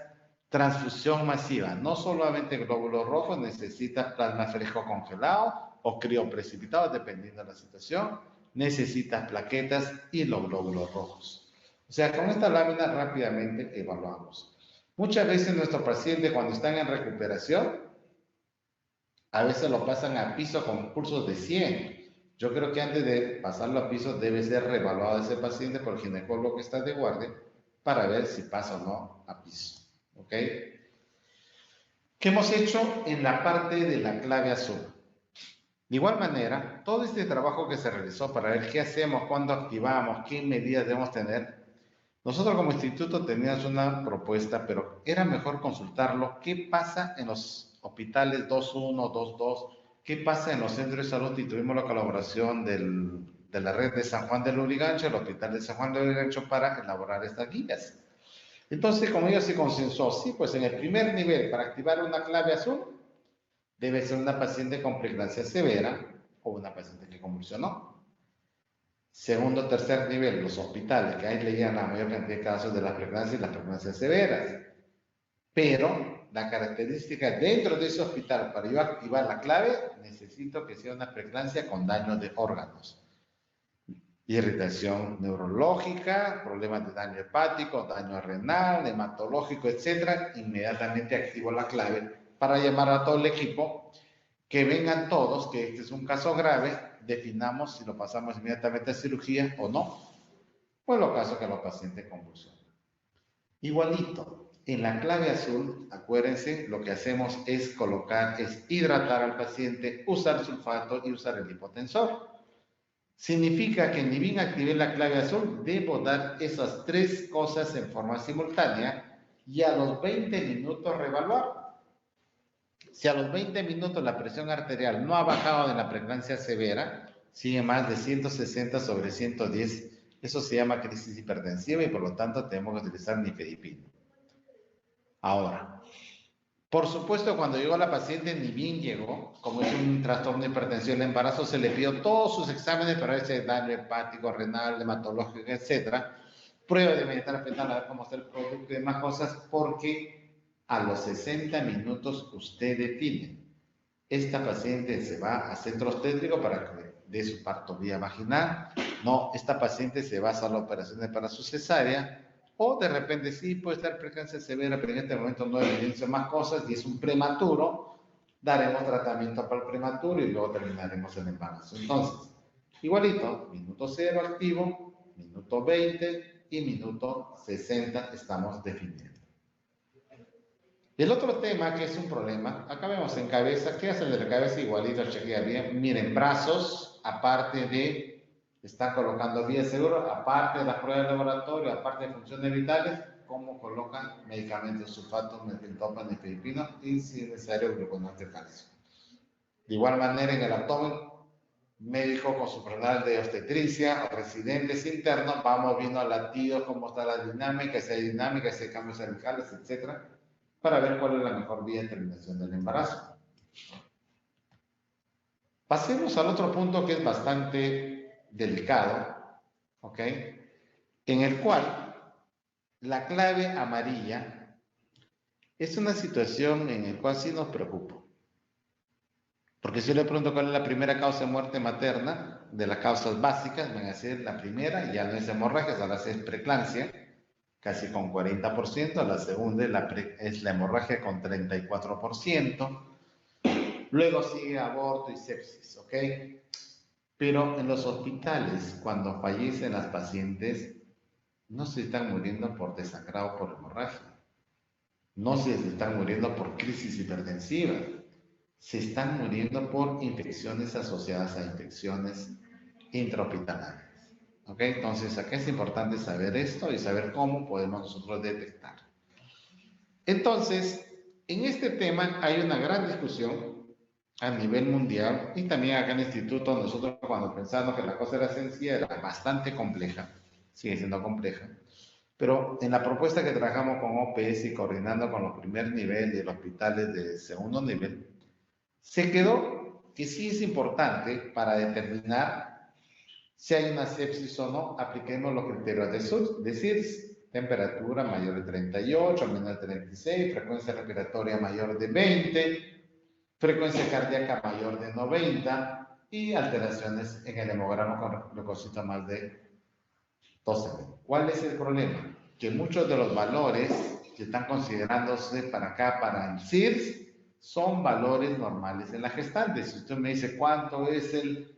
transfusión masiva. No solamente glóbulos rojos, necesitas plasma fresco congelado o crioprecipitado, dependiendo de la situación. Necesitas plaquetas y los glóbulos rojos. O sea, con esta lámina rápidamente evaluamos. Muchas veces nuestros pacientes, cuando están en recuperación, a veces lo pasan a piso con pulsos de 100. Yo creo que antes de pasarlo a piso debe ser reevaluado ese paciente por el ginecólogo que está de guardia para ver si pasa o no a piso. ¿Ok? ¿Qué hemos hecho en la parte de la clave azul? De igual manera, todo este trabajo que se realizó para ver qué hacemos, cuándo activamos, qué medidas debemos tener, nosotros como instituto teníamos una propuesta, pero era mejor consultarlo. ¿Qué pasa en los hospitales 2.1, 2.2? ¿Qué pasa en los centros de salud? Y tuvimos la colaboración de la red de San Juan de Lurigancho, el hospital de San Juan de Lurigancho, para elaborar estas guías. Entonces, con ellos se consensuó, sí, pues en el primer nivel, para activar una clave azul, debe ser una paciente con preeclampsia severa o una paciente que convulsionó. Segundo, tercer nivel, los hospitales, que ahí leían la mayor cantidad de casos de las preeclampsias y las preeclampsias severas. Pero la característica dentro de ese hospital, para yo activar la clave, necesito que sea una preeclampsia con daño de órganos. Irritación neurológica, problemas de daño hepático, daño renal, hematológico, etc. Inmediatamente activo la clave para llamar a todo el equipo, que vengan todos, que este es un caso grave, definamos si lo pasamos inmediatamente a cirugía o no, o en los casos que los pacientes convulsionan. Igualito, en la clave azul, acuérdense, lo que hacemos es colocar, es hidratar al paciente, usar sulfato y usar el hipotensor. Significa que ni bien activé la clave azul, debo dar esas 3 cosas en forma simultánea y a los 20 minutos reevaluar. Si a los 20 minutos la presión arterial no ha bajado de la preeclampsia severa, sigue más de 160/110, eso se llama crisis hipertensiva y por lo tanto tenemos que utilizar nifedipina. Ahora, por supuesto, cuando llegó la paciente, ni bien llegó, como es un trastorno de hipertensión del embarazo, se le pidió todos sus exámenes para ver si hay daño hepático, renal, hematológico, etc. Prueba de metal fetal, a ver cómo está el producto y demás cosas, porque a los 60 minutos usted define. Esta paciente se va a centro obstétrico para que dé su parto vía vaginal. No, esta paciente se va a hacer la operación para su cesárea. O de repente sí puede estar preeclampsia severa, pero en este momento no evidencia más cosas y es un prematuro. Daremos tratamiento para el prematuro y luego terminaremos el embarazo. Entonces, igualito, minuto 0 activo, minuto 20 y minuto 60 estamos definiendo. El otro tema que es un problema, acá vemos en cabeza, ¿qué hacen de la cabeza? Igualito, chequea bien. Miren, brazos, aparte de, están colocando vía seguro, aparte de las pruebas de laboratorio, aparte de funciones vitales, cómo colocan medicamentos, sulfato, metildopa, nifedipino y si es necesario gluconato de calcio. De igual manera en el abdomen, médico con su personal de obstetricia o residentes internos, vamos viendo latidos, cómo está la dinámica, si hay dinámica, si hay cambios cervicales, etcétera, para ver cuál es la mejor vía de terminación del embarazo. Pasemos al otro punto que es bastante delicado, ¿ok? En el cual la clave amarilla es una situación en la cual sí nos preocupa. Porque si yo le pregunto cuál es la primera causa de muerte materna, de las causas básicas, van a ser la primera, ya no es hemorragia, ahora es preeclampsia, casi con 40%, la segunda es la hemorragia con 34%, luego sigue aborto y sepsis, ¿ok? Pero en los hospitales, cuando fallecen las pacientes, no se están muriendo por desangrado por hemorragia, no se están muriendo por crisis hipertensiva, se están muriendo por infecciones asociadas a infecciones intrahospitalarias. ¿Ok? Entonces, acá es importante saber esto y saber cómo podemos nosotros detectar. Entonces, en este tema hay una gran discusión a nivel mundial y también acá en el instituto nosotros cuando pensamos que la cosa era sencilla, era bastante compleja, sigue siendo compleja, pero en la propuesta que trabajamos con OPS y coordinando con los primer nivel y los hospitales de segundo nivel, se quedó que sí es importante para determinar si hay una sepsis o no. Apliquemos los criterios de SIRS: temperatura mayor de 38, menor de 36, frecuencia respiratoria mayor de 20, frecuencia cardíaca mayor de 90 y alteraciones en el hemograma con glucosita más de 12. ¿Cuál es el problema? Que muchos de los valores que están considerándose para acá, para el SIRS, son valores normales en la gestante. Si usted me dice cuánto es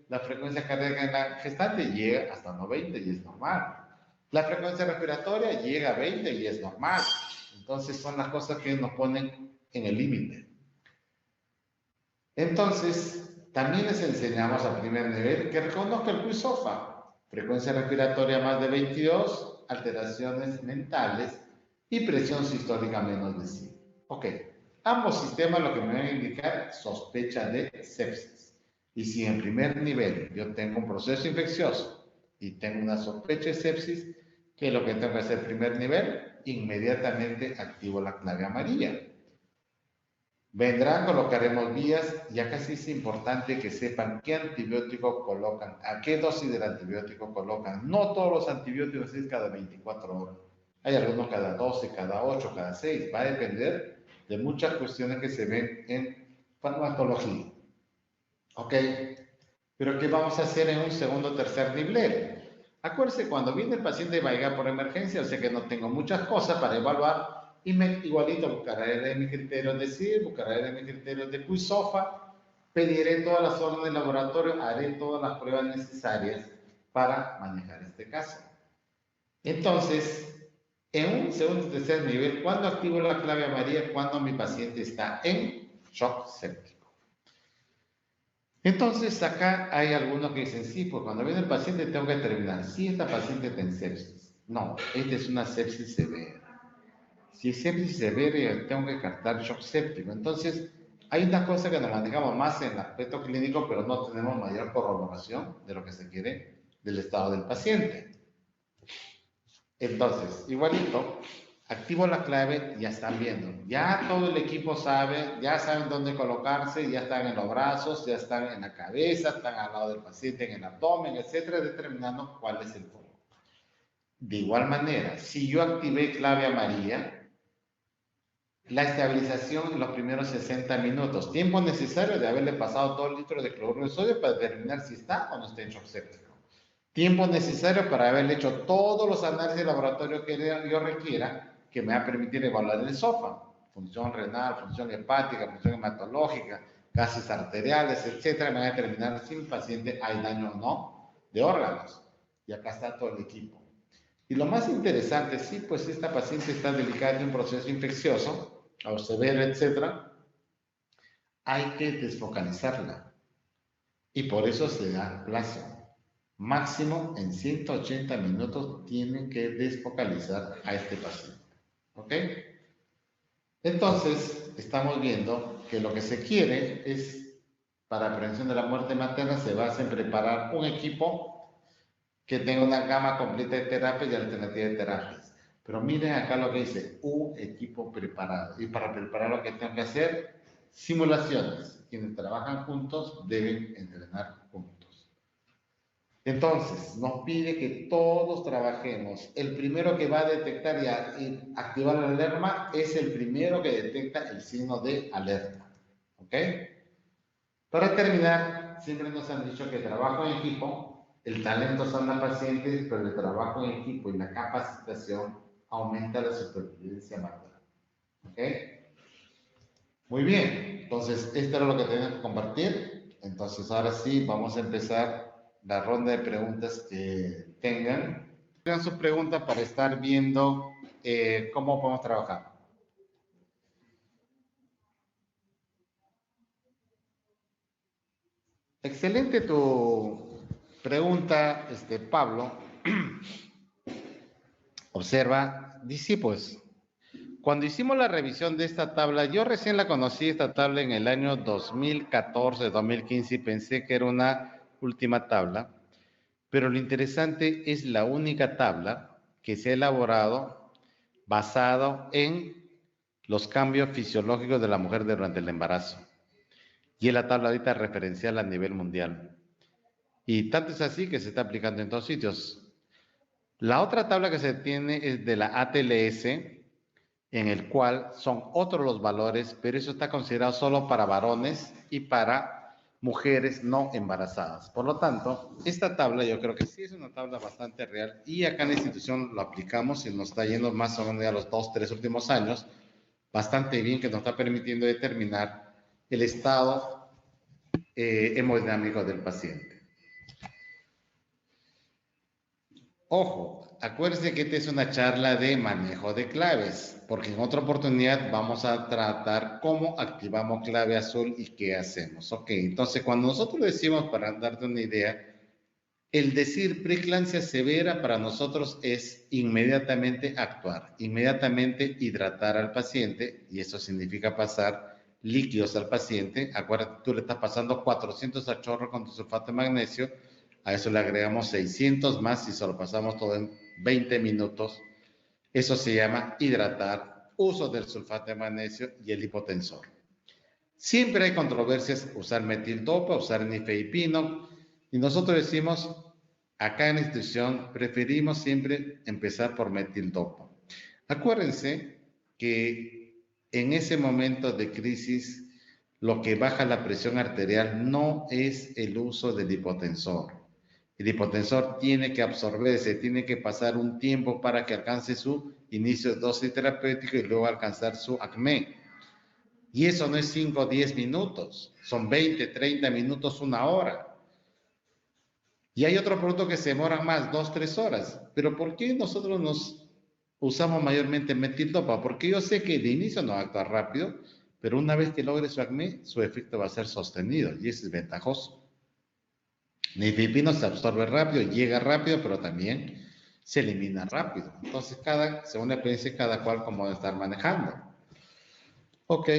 la frecuencia cardíaca en la gestante, llega hasta 90 y es normal. La frecuencia respiratoria llega a 20 y es normal. Entonces son las cosas que nos ponen en el límite. Entonces, también les enseñamos a primer nivel que reconozca el QI-SOFA: frecuencia respiratoria más de 22, alteraciones mentales y presión sistólica menos de 100. Ok, ambos sistemas lo que me van a indicar sospecha de sepsis. Y si en primer nivel yo tengo un proceso infeccioso y tengo una sospecha de sepsis, ¿qué es lo que tengo que hacer en primer nivel? Inmediatamente activo la clave amarilla. Vendrán, colocaremos vías. Ya casi es importante que sepan qué antibiótico colocan, a qué dosis del antibiótico colocan. No todos los antibióticos es cada 24 horas. Hay algunos cada 12, cada 8, cada 6. Va a depender de muchas cuestiones que se ven en farmacología. ¿Ok? Pero ¿qué vamos a hacer en un segundo o tercer nivel? Acuérdense, cuando viene el paciente y va a llegar por emergencia, o sea que no tengo muchas cosas para evaluar, y igualito buscaré de mis criterios de CIR, buscaré de mis criterios de QI-SOFA, pediré todas las órdenes de laboratorio, haré todas las pruebas necesarias para manejar este caso. Entonces, en un segundo o tercer nivel, ¿cuándo activo la clave amarilla? Cuando mi paciente está en shock séptico. Entonces, acá hay algunos que dicen, sí, pues cuando viene el paciente tengo que determinar si esta paciente está en sepsis. No, esta es una sepsis severa. Si es sepsis severa, tengo que descartar shock séptico. Entonces, hay una cosa que nos manejamos más en el aspecto clínico, pero no tenemos mayor corroboración de lo que se quiere del estado del paciente. Entonces, igualito, activo la clave, ya están viendo. Ya todo el equipo sabe, ya saben dónde colocarse, ya están en los brazos, ya están en la cabeza, están al lado del paciente, en el abdomen, etcétera, determinando cuál es el foco. De igual manera, si yo activé clave amarilla, la estabilización en los primeros 60 minutos, tiempo necesario de haberle pasado 2 litros de cloruro de sodio para determinar si está o no está en shock séptico. Tiempo necesario para haberle hecho todos los análisis de laboratorio que yo requiera, que me va a permitir evaluar el SOFA: función renal, función hepática, función hematológica, gases arteriales, etcétera. Me va a determinar si el paciente hay daño o no de órganos. Y acá está todo el equipo. Y lo más interesante, sí, pues esta paciente está delicada de un proceso infeccioso o severo, etcétera, hay que desfocalizarla. Y por eso se da plazo. Máximo en 180 minutos tienen que desfocalizar a este paciente. ¿Ok? Entonces, estamos viendo que lo que se quiere es, para prevención de la muerte materna, se basa en preparar un equipo que tenga una gama completa de terapias y alternativas de terapias. Pero miren acá lo que dice, un equipo preparado. Y para preparar lo que tengo que hacer, simulaciones. Quienes trabajan juntos deben entrenar juntos. Entonces, nos pide que todos trabajemos. El primero que va a detectar y activar la alarma es el primero que detecta el signo de alerta. ¿Ok? Para terminar, siempre nos han dicho que trabajo en equipo, el talento sana pacientes, pero el trabajo en equipo y la capacitación aumenta la supervivencia materna. ¿Ok? Muy bien, entonces esto era lo que tenía que compartir. Entonces ahora sí, vamos a empezar la ronda de preguntas que tengan. Tengan sus preguntas para estar viendo cómo podemos trabajar. Excelente tu pregunta, Pablo. Observa, dice pues, cuando hicimos la revisión de esta tabla, yo recién la conocí esta tabla en el año 2014, 2015 y pensé que era una última tabla, pero lo interesante es la única tabla que se ha elaborado basado en los cambios fisiológicos de la mujer durante el embarazo. y es la tabla ahorita referencial a nivel mundial. Y tanto es así que se está aplicando en todos sitios. La otra tabla que se tiene es de la ATLS, en el cual son otros los valores, pero eso está considerado solo para varones y para mujeres no embarazadas. Por lo tanto, esta tabla yo creo que sí es una tabla bastante real y acá en la institución lo aplicamos y nos está yendo más o menos a los 2, 3 últimos años bastante bien, que nos está permitiendo determinar el estado hemodinámico del paciente. Ojo, acuérdense que esta es una charla de manejo de claves, porque en otra oportunidad vamos a tratar cómo activamos clave azul y qué hacemos. Ok, entonces cuando nosotros decimos, para darte una idea, el decir preeclampsia severa para nosotros es inmediatamente actuar, inmediatamente hidratar al paciente, y eso significa pasar líquidos al paciente. Acuérdate, tú le estás pasando 400 a chorro con tu sulfato de magnesio, a eso le agregamos 600 más y se lo pasamos todo en 20 minutos. Eso se llama hidratar, uso del sulfato de magnesio y el hipotensor. Siempre hay controversias, usar metildopa, usar nifedipino, y nosotros decimos, acá en la institución, preferimos siempre empezar por metildopa. Acuérdense que en ese momento de crisis, lo que baja la presión arterial no es el uso del hipotensor. El hipotensor tiene que absorberse, tiene que pasar un tiempo para que alcance su inicio de dosis terapéutica y luego alcanzar su ACME. Y eso no es 5 o 10 minutos, son 20, 30 minutos, una hora. Y hay otro producto que se demora más, 2, 3 horas. Pero ¿por qué nosotros nos usamos mayormente metildopa? Porque yo sé que de inicio no actúa rápido, pero una vez que logre su ACME, su efecto va a ser sostenido y eso es ventajoso. Nifedipino se absorbe rápido, llega rápido, pero también se elimina rápido. Entonces, según la experiencia, cada cual como debe estar manejando. Ok.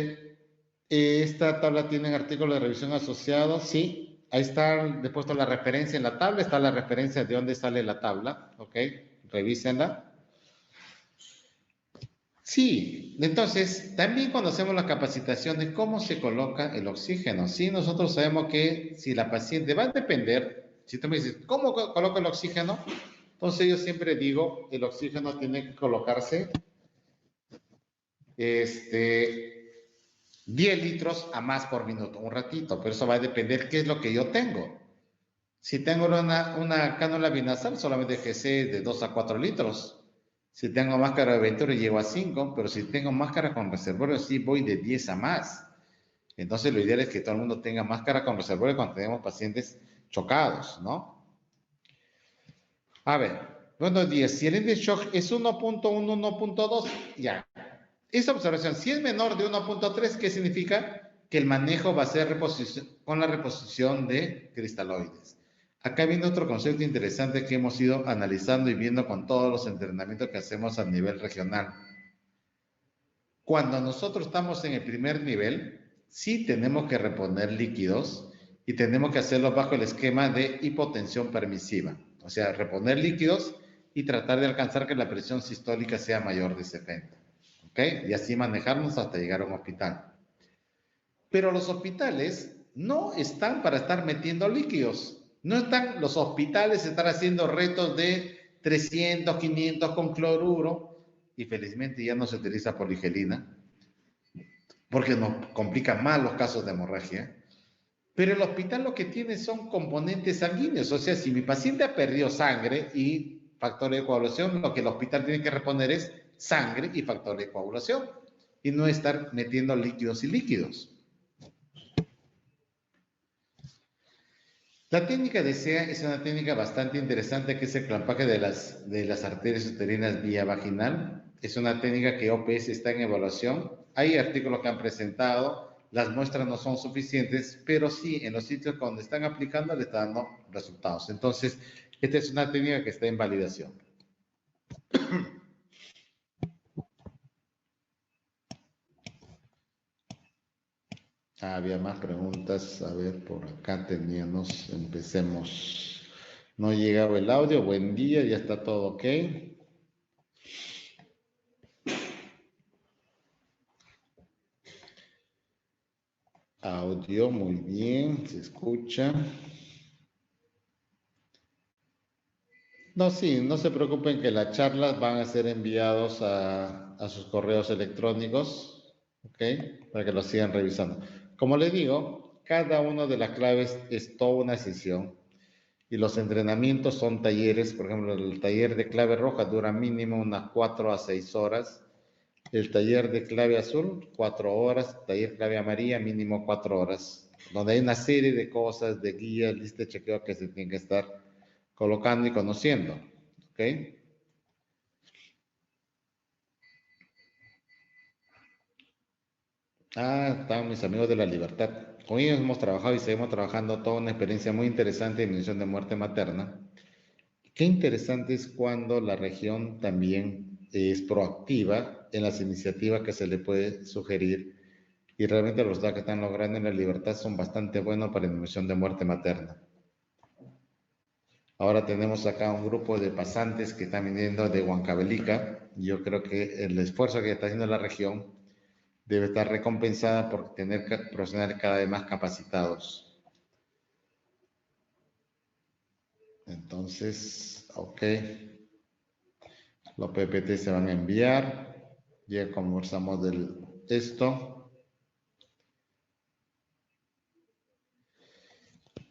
Esta tabla tiene artículos de revisión asociados, sí. Ahí está, después está la referencia en la tabla, está la referencia de dónde sale la tabla, ok. Revísenla. Sí, entonces, también conocemos la capacitación de cómo se coloca el oxígeno. Sí, nosotros sabemos que si la paciente va a depender, si tú me dices, ¿cómo coloco el oxígeno? Entonces yo siempre digo, el oxígeno tiene que colocarse 10 litros a más por minuto, un ratito, pero eso va a depender qué es lo que yo tengo. Si tengo una cánula binasal, solamente GC de 2 a 4 litros. Si tengo máscara de Venturi, llego a 5, pero si tengo máscara con reservorio, sí voy de 10 a más. Entonces, lo ideal es que todo el mundo tenga máscara con reservorio cuando tenemos pacientes chocados, ¿no? A ver, buenos días. Si el índice de shock es 1.1, 1.2, ya. Esta observación, si es menor de 1.3, ¿qué significa? Que el manejo va a ser con la reposición de cristaloides. Acá viene otro concepto interesante que hemos ido analizando y viendo con todos los entrenamientos que hacemos a nivel regional. Cuando nosotros estamos en el primer nivel, sí tenemos que reponer líquidos y tenemos que hacerlo bajo el esquema de hipotensión permisiva. O sea, reponer líquidos y tratar de alcanzar que la presión sistólica sea mayor de 70. ¿Ok? Y así manejarnos hasta llegar a un hospital. Pero los hospitales no están para estar metiendo líquidos. No están los hospitales estar haciendo retos de 300, 500 con cloruro, y felizmente ya no se utiliza poligelina, porque nos complican más los casos de hemorragia. Pero el hospital lo que tiene son componentes sanguíneos. O sea, si mi paciente ha perdido sangre y factor de coagulación, lo que el hospital tiene que reponer es sangre y factor de coagulación, y no estar metiendo líquidos y líquidos. La técnica de SEA es una técnica bastante interesante, que es el clampaje de las arterias uterinas vía vaginal. Es una técnica que OPS está en evaluación. Hay artículos que han presentado, las muestras no son suficientes, pero sí en los sitios donde están aplicando le están dando resultados. Entonces, esta es una técnica que está en validación. Había más preguntas. A ver, por acá teníamos, empecemos. No llegaba el audio. Buen día, ya está todo ok. Audio, muy bien, se escucha. No, sí, no se preocupen que las charlas van a ser enviados a sus correos electrónicos, ¿ok? Para que lo sigan revisando. Como les digo, cada una de las claves es toda una sesión y los entrenamientos son talleres. Por ejemplo, el taller de clave roja dura mínimo unas 4 a 6 horas. El taller de clave azul, 4 horas. Taller clave amarilla, mínimo 4 horas. Donde hay una serie de cosas, de guías, lista de chequeo que se tienen que estar colocando y conociendo. ¿Ok? Están mis amigos de la libertad. Con ellos hemos trabajado y seguimos trabajando toda una experiencia muy interesante de disminución de muerte materna. Qué interesante es cuando la región también es proactiva en las iniciativas que se le puede sugerir y realmente los datos que están logrando en la libertad son bastante buenos para la disminución de muerte materna. Ahora tenemos acá un grupo de pasantes que están viniendo de Huancavelica. Yo creo que el esfuerzo que está haciendo la región debe estar recompensada por tener profesionales cada vez más capacitados. Entonces, ok, los PPT se van a enviar. Ya conversamos de esto.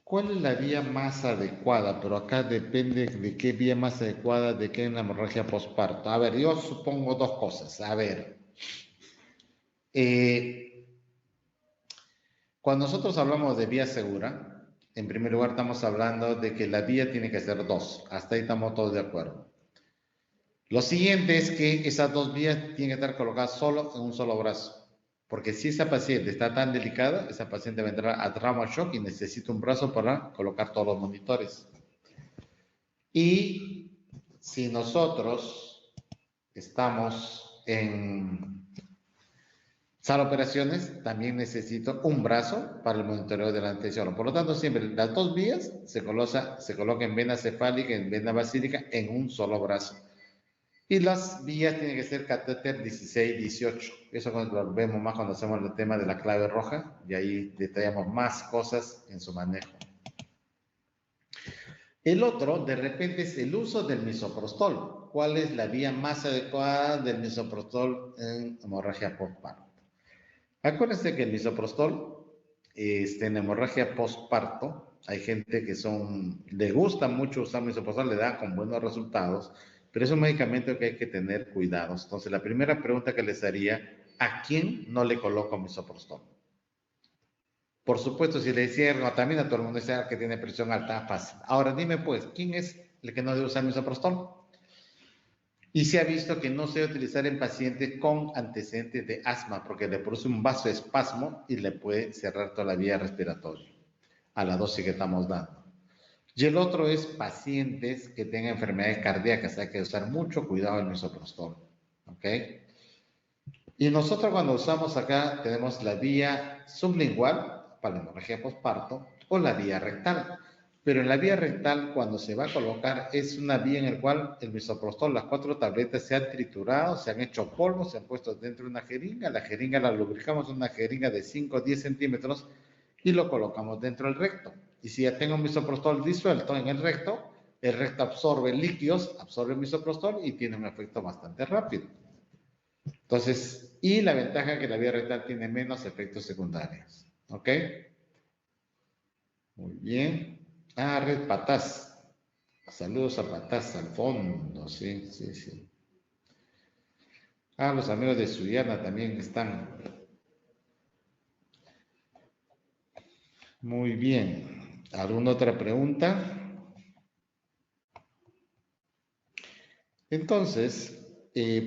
¿Cuál es la vía más adecuada? Pero acá depende de qué vía más adecuada, de qué en la hemorragia postparto. A ver, yo supongo dos cosas. A ver, eh, cuando nosotros hablamos de vía segura, en primer lugar estamos hablando de que la vía tiene que ser dos. Hasta ahí estamos todos de acuerdo. Lo siguiente es que esas dos vías tienen que estar colocadas solo en un solo brazo. Porque si esa paciente está tan delicada, esa paciente va a entrar a trauma shock y necesita un brazo para colocar todos los monitores. Y si nosotros estamos en sala de operaciones, también necesito un brazo para el monitoreo de la anestesiólogo. Por lo tanto, siempre las dos vías se coloca en vena cefálica y en vena basílica en un solo brazo. Y las vías tienen que ser catéter 16-18. Eso lo vemos más cuando hacemos el tema de la clave roja y ahí detallamos más cosas en su manejo. El otro, de repente, es el uso del misoprostol. ¿Cuál es la vía más adecuada del misoprostol en hemorragia postparto? Acuérdense que el misoprostol, en hemorragia postparto, hay gente que le gusta mucho usar misoprostol, le da con buenos resultados, pero es un medicamento que hay que tener cuidados. Entonces, la primera pregunta que les haría, ¿a quién no le coloco misoprostol? Por supuesto, si le decía ergotamina, todo el mundo dice que tiene presión alta, fácil. Ahora dime pues, ¿quién es el que no debe usar misoprostol? Y se ha visto que no se debe utilizar en pacientes con antecedentes de asma, porque le produce un vasoespasmo y le puede cerrar toda la vía respiratoria a la dosis que estamos dando. Y el otro es pacientes que tengan enfermedades cardíacas, hay que usar mucho cuidado el misoprostol. ¿Ok? Y nosotros cuando usamos acá tenemos la vía sublingual para la hemorragia postparto o la vía rectal. Pero en la vía rectal cuando se va a colocar es una vía en la cual el misoprostol, las 4 tabletas se han triturado, se han hecho polvo, se han puesto dentro de una jeringa. La jeringa la lubricamos en una jeringa de 5 o 10 centímetros y lo colocamos dentro del recto. Y si ya tengo misoprostol disuelto en el recto absorbe líquidos, absorbe misoprostol y tiene un efecto bastante rápido. Entonces, y la ventaja es que la vía rectal tiene menos efectos secundarios. ¿Ok? Muy bien. Red Patás. Saludos a Patás al fondo. Sí, sí, sí. Los amigos de Suyana también están. Muy bien. ¿Alguna otra pregunta? Entonces,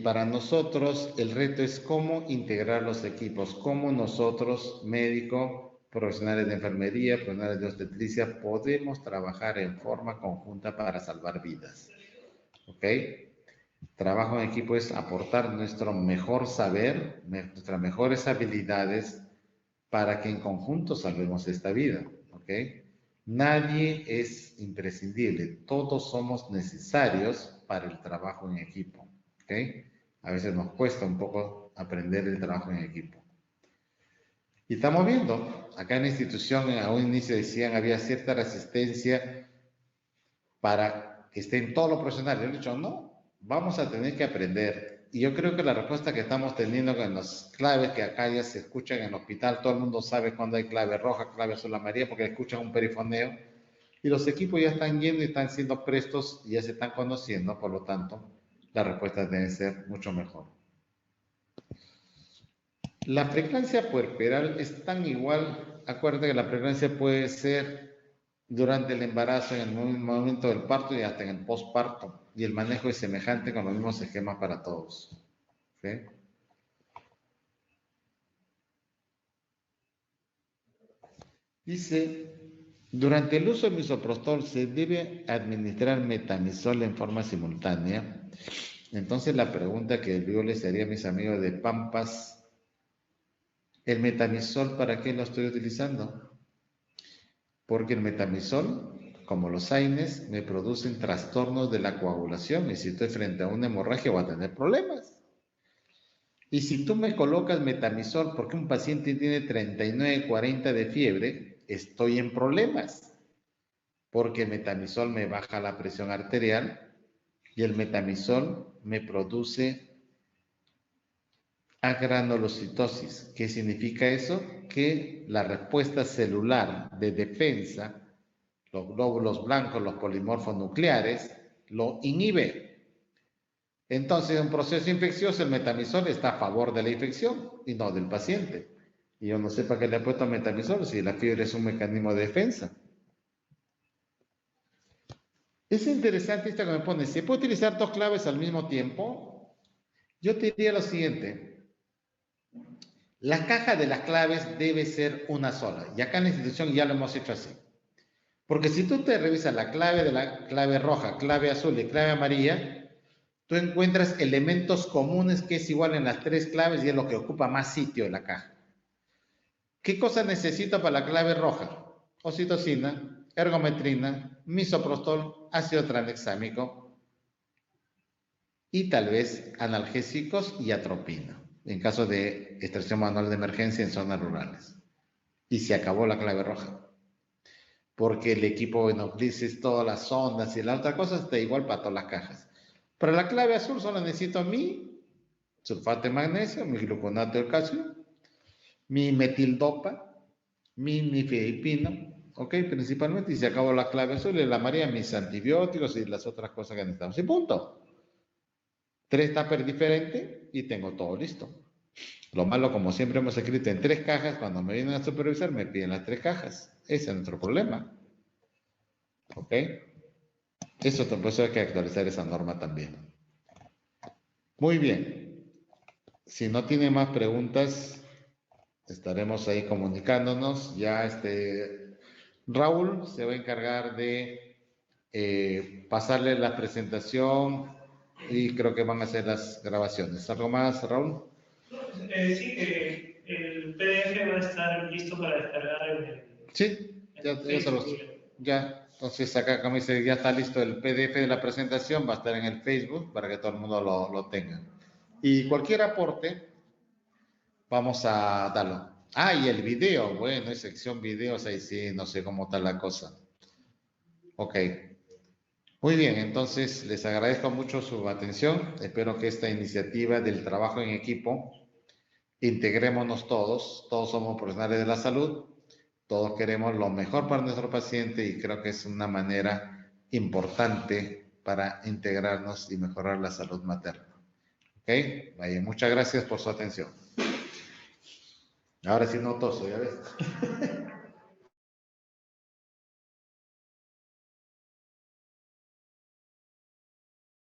para nosotros el reto es cómo integrar los equipos, cómo nosotros, médicos, profesionales de enfermería, profesionales de obstetricia, podemos trabajar en forma conjunta para salvar vidas. ¿Ok? Trabajo en equipo es aportar nuestro mejor saber, nuestras mejores habilidades para que en conjunto salvemos esta vida. ¿Ok? Nadie es imprescindible, todos somos necesarios para el trabajo en equipo. ¿Ok? A veces nos cuesta un poco aprender el trabajo en equipo. Y estamos viendo, acá en la institución a un inicio decían había cierta resistencia para que estén todos los profesionales. Yo he dicho, no, vamos a tener que aprender. Y yo creo que la respuesta que estamos teniendo con las claves que acá ya se escuchan en el hospital, todo el mundo sabe cuando hay clave roja, clave azul, amarilla, porque escuchan un perifoneo. Y los equipos ya están yendo y están siendo prestos y ya se están conociendo, por lo tanto, la respuesta debe ser mucho mejor. La frecuencia puerperal es tan igual, acuérdate que la frecuencia puede ser durante el embarazo, en el momento del parto y hasta en el postparto. Y el manejo es semejante con los mismos esquemas para todos. ¿Sí? Dice, durante el uso de misoprostol se debe administrar metamizol en forma simultánea. Entonces la pregunta que yo les haría a mis amigos de Pampas, ¿el metamizol para qué lo estoy utilizando? Porque el metamizol, como los AINES, me producen trastornos de la coagulación y si estoy frente a una hemorragia voy a tener problemas. Y si tú me colocas metamizol porque un paciente tiene 39, 40 de fiebre, estoy en problemas. Porque el metamizol me baja la presión arterial y el metamizol me produce agranulocitosis. ¿Qué significa eso? Que la respuesta celular de defensa, los glóbulos blancos, los polimorfos nucleares, lo inhibe. Entonces, en un proceso infeccioso, el metamizol está a favor de la infección y no del paciente. Y yo no sé para qué le he puesto metamizol si la fiebre es un mecanismo de defensa. Es interesante esto que me pone. ¿Se puede utilizar dos claves al mismo tiempo? Yo te diría lo siguiente. La caja de las claves debe ser una sola. Y acá en la institución ya lo hemos hecho así. Porque si tú te revisas la clave de la clave roja, clave azul y clave amarilla, tú encuentras elementos comunes que es igual en las tres claves y es lo que ocupa más sitio en la caja. ¿Qué cosa necesito para la clave roja? Oxitocina, ergometrina, misoprostol, ácido tranexámico y tal vez analgésicos y atropina, en caso de extracción manual de emergencia en zonas rurales. Y se acabó la clave roja. Porque el equipo, bueno, dices todas las ondas y la otra cosa está igual para todas las cajas. Para la clave azul solo necesito mi sulfato de magnesio, mi gluconato de calcio, mi metildopa, mi nifedipino, ok, principalmente, y se acabó la clave azul y la amarilla, mis antibióticos y las otras cosas que necesitamos. Y punto. 3 tuppers diferentes y tengo todo listo. Lo malo, como siempre hemos escrito en 3 cajas, cuando me vienen a supervisar me piden las 3 cajas. Ese es nuestro problema. ¿Ok? Eso, por eso hay que actualizar esa norma también. Muy bien. Si no tiene más preguntas, estaremos ahí comunicándonos. Ya Raúl se va a encargar de pasarle la presentación y creo que van a hacer las grabaciones. ¿Algo más, Raúl? Sí, que el PDF va a estar listo para descargar en el, Sí, ya se los. Ya, entonces acá, como dice, ya está listo el PDF de la presentación, va a estar en el Facebook para que todo el mundo lo tenga. Y cualquier aporte, vamos a darlo. Ah, y el video, bueno, es sección videos, ahí sí, no sé cómo está la cosa. Ok. Muy bien, entonces les agradezco mucho su atención. Espero que esta iniciativa del trabajo en equipo, integrémonos todos, todos somos profesionales de la salud, todos queremos lo mejor para nuestro paciente y creo que es una manera importante para integrarnos y mejorar la salud materna. ¿Ok? Vaya, muchas gracias por su atención. Ahora sí no toso, ya ves.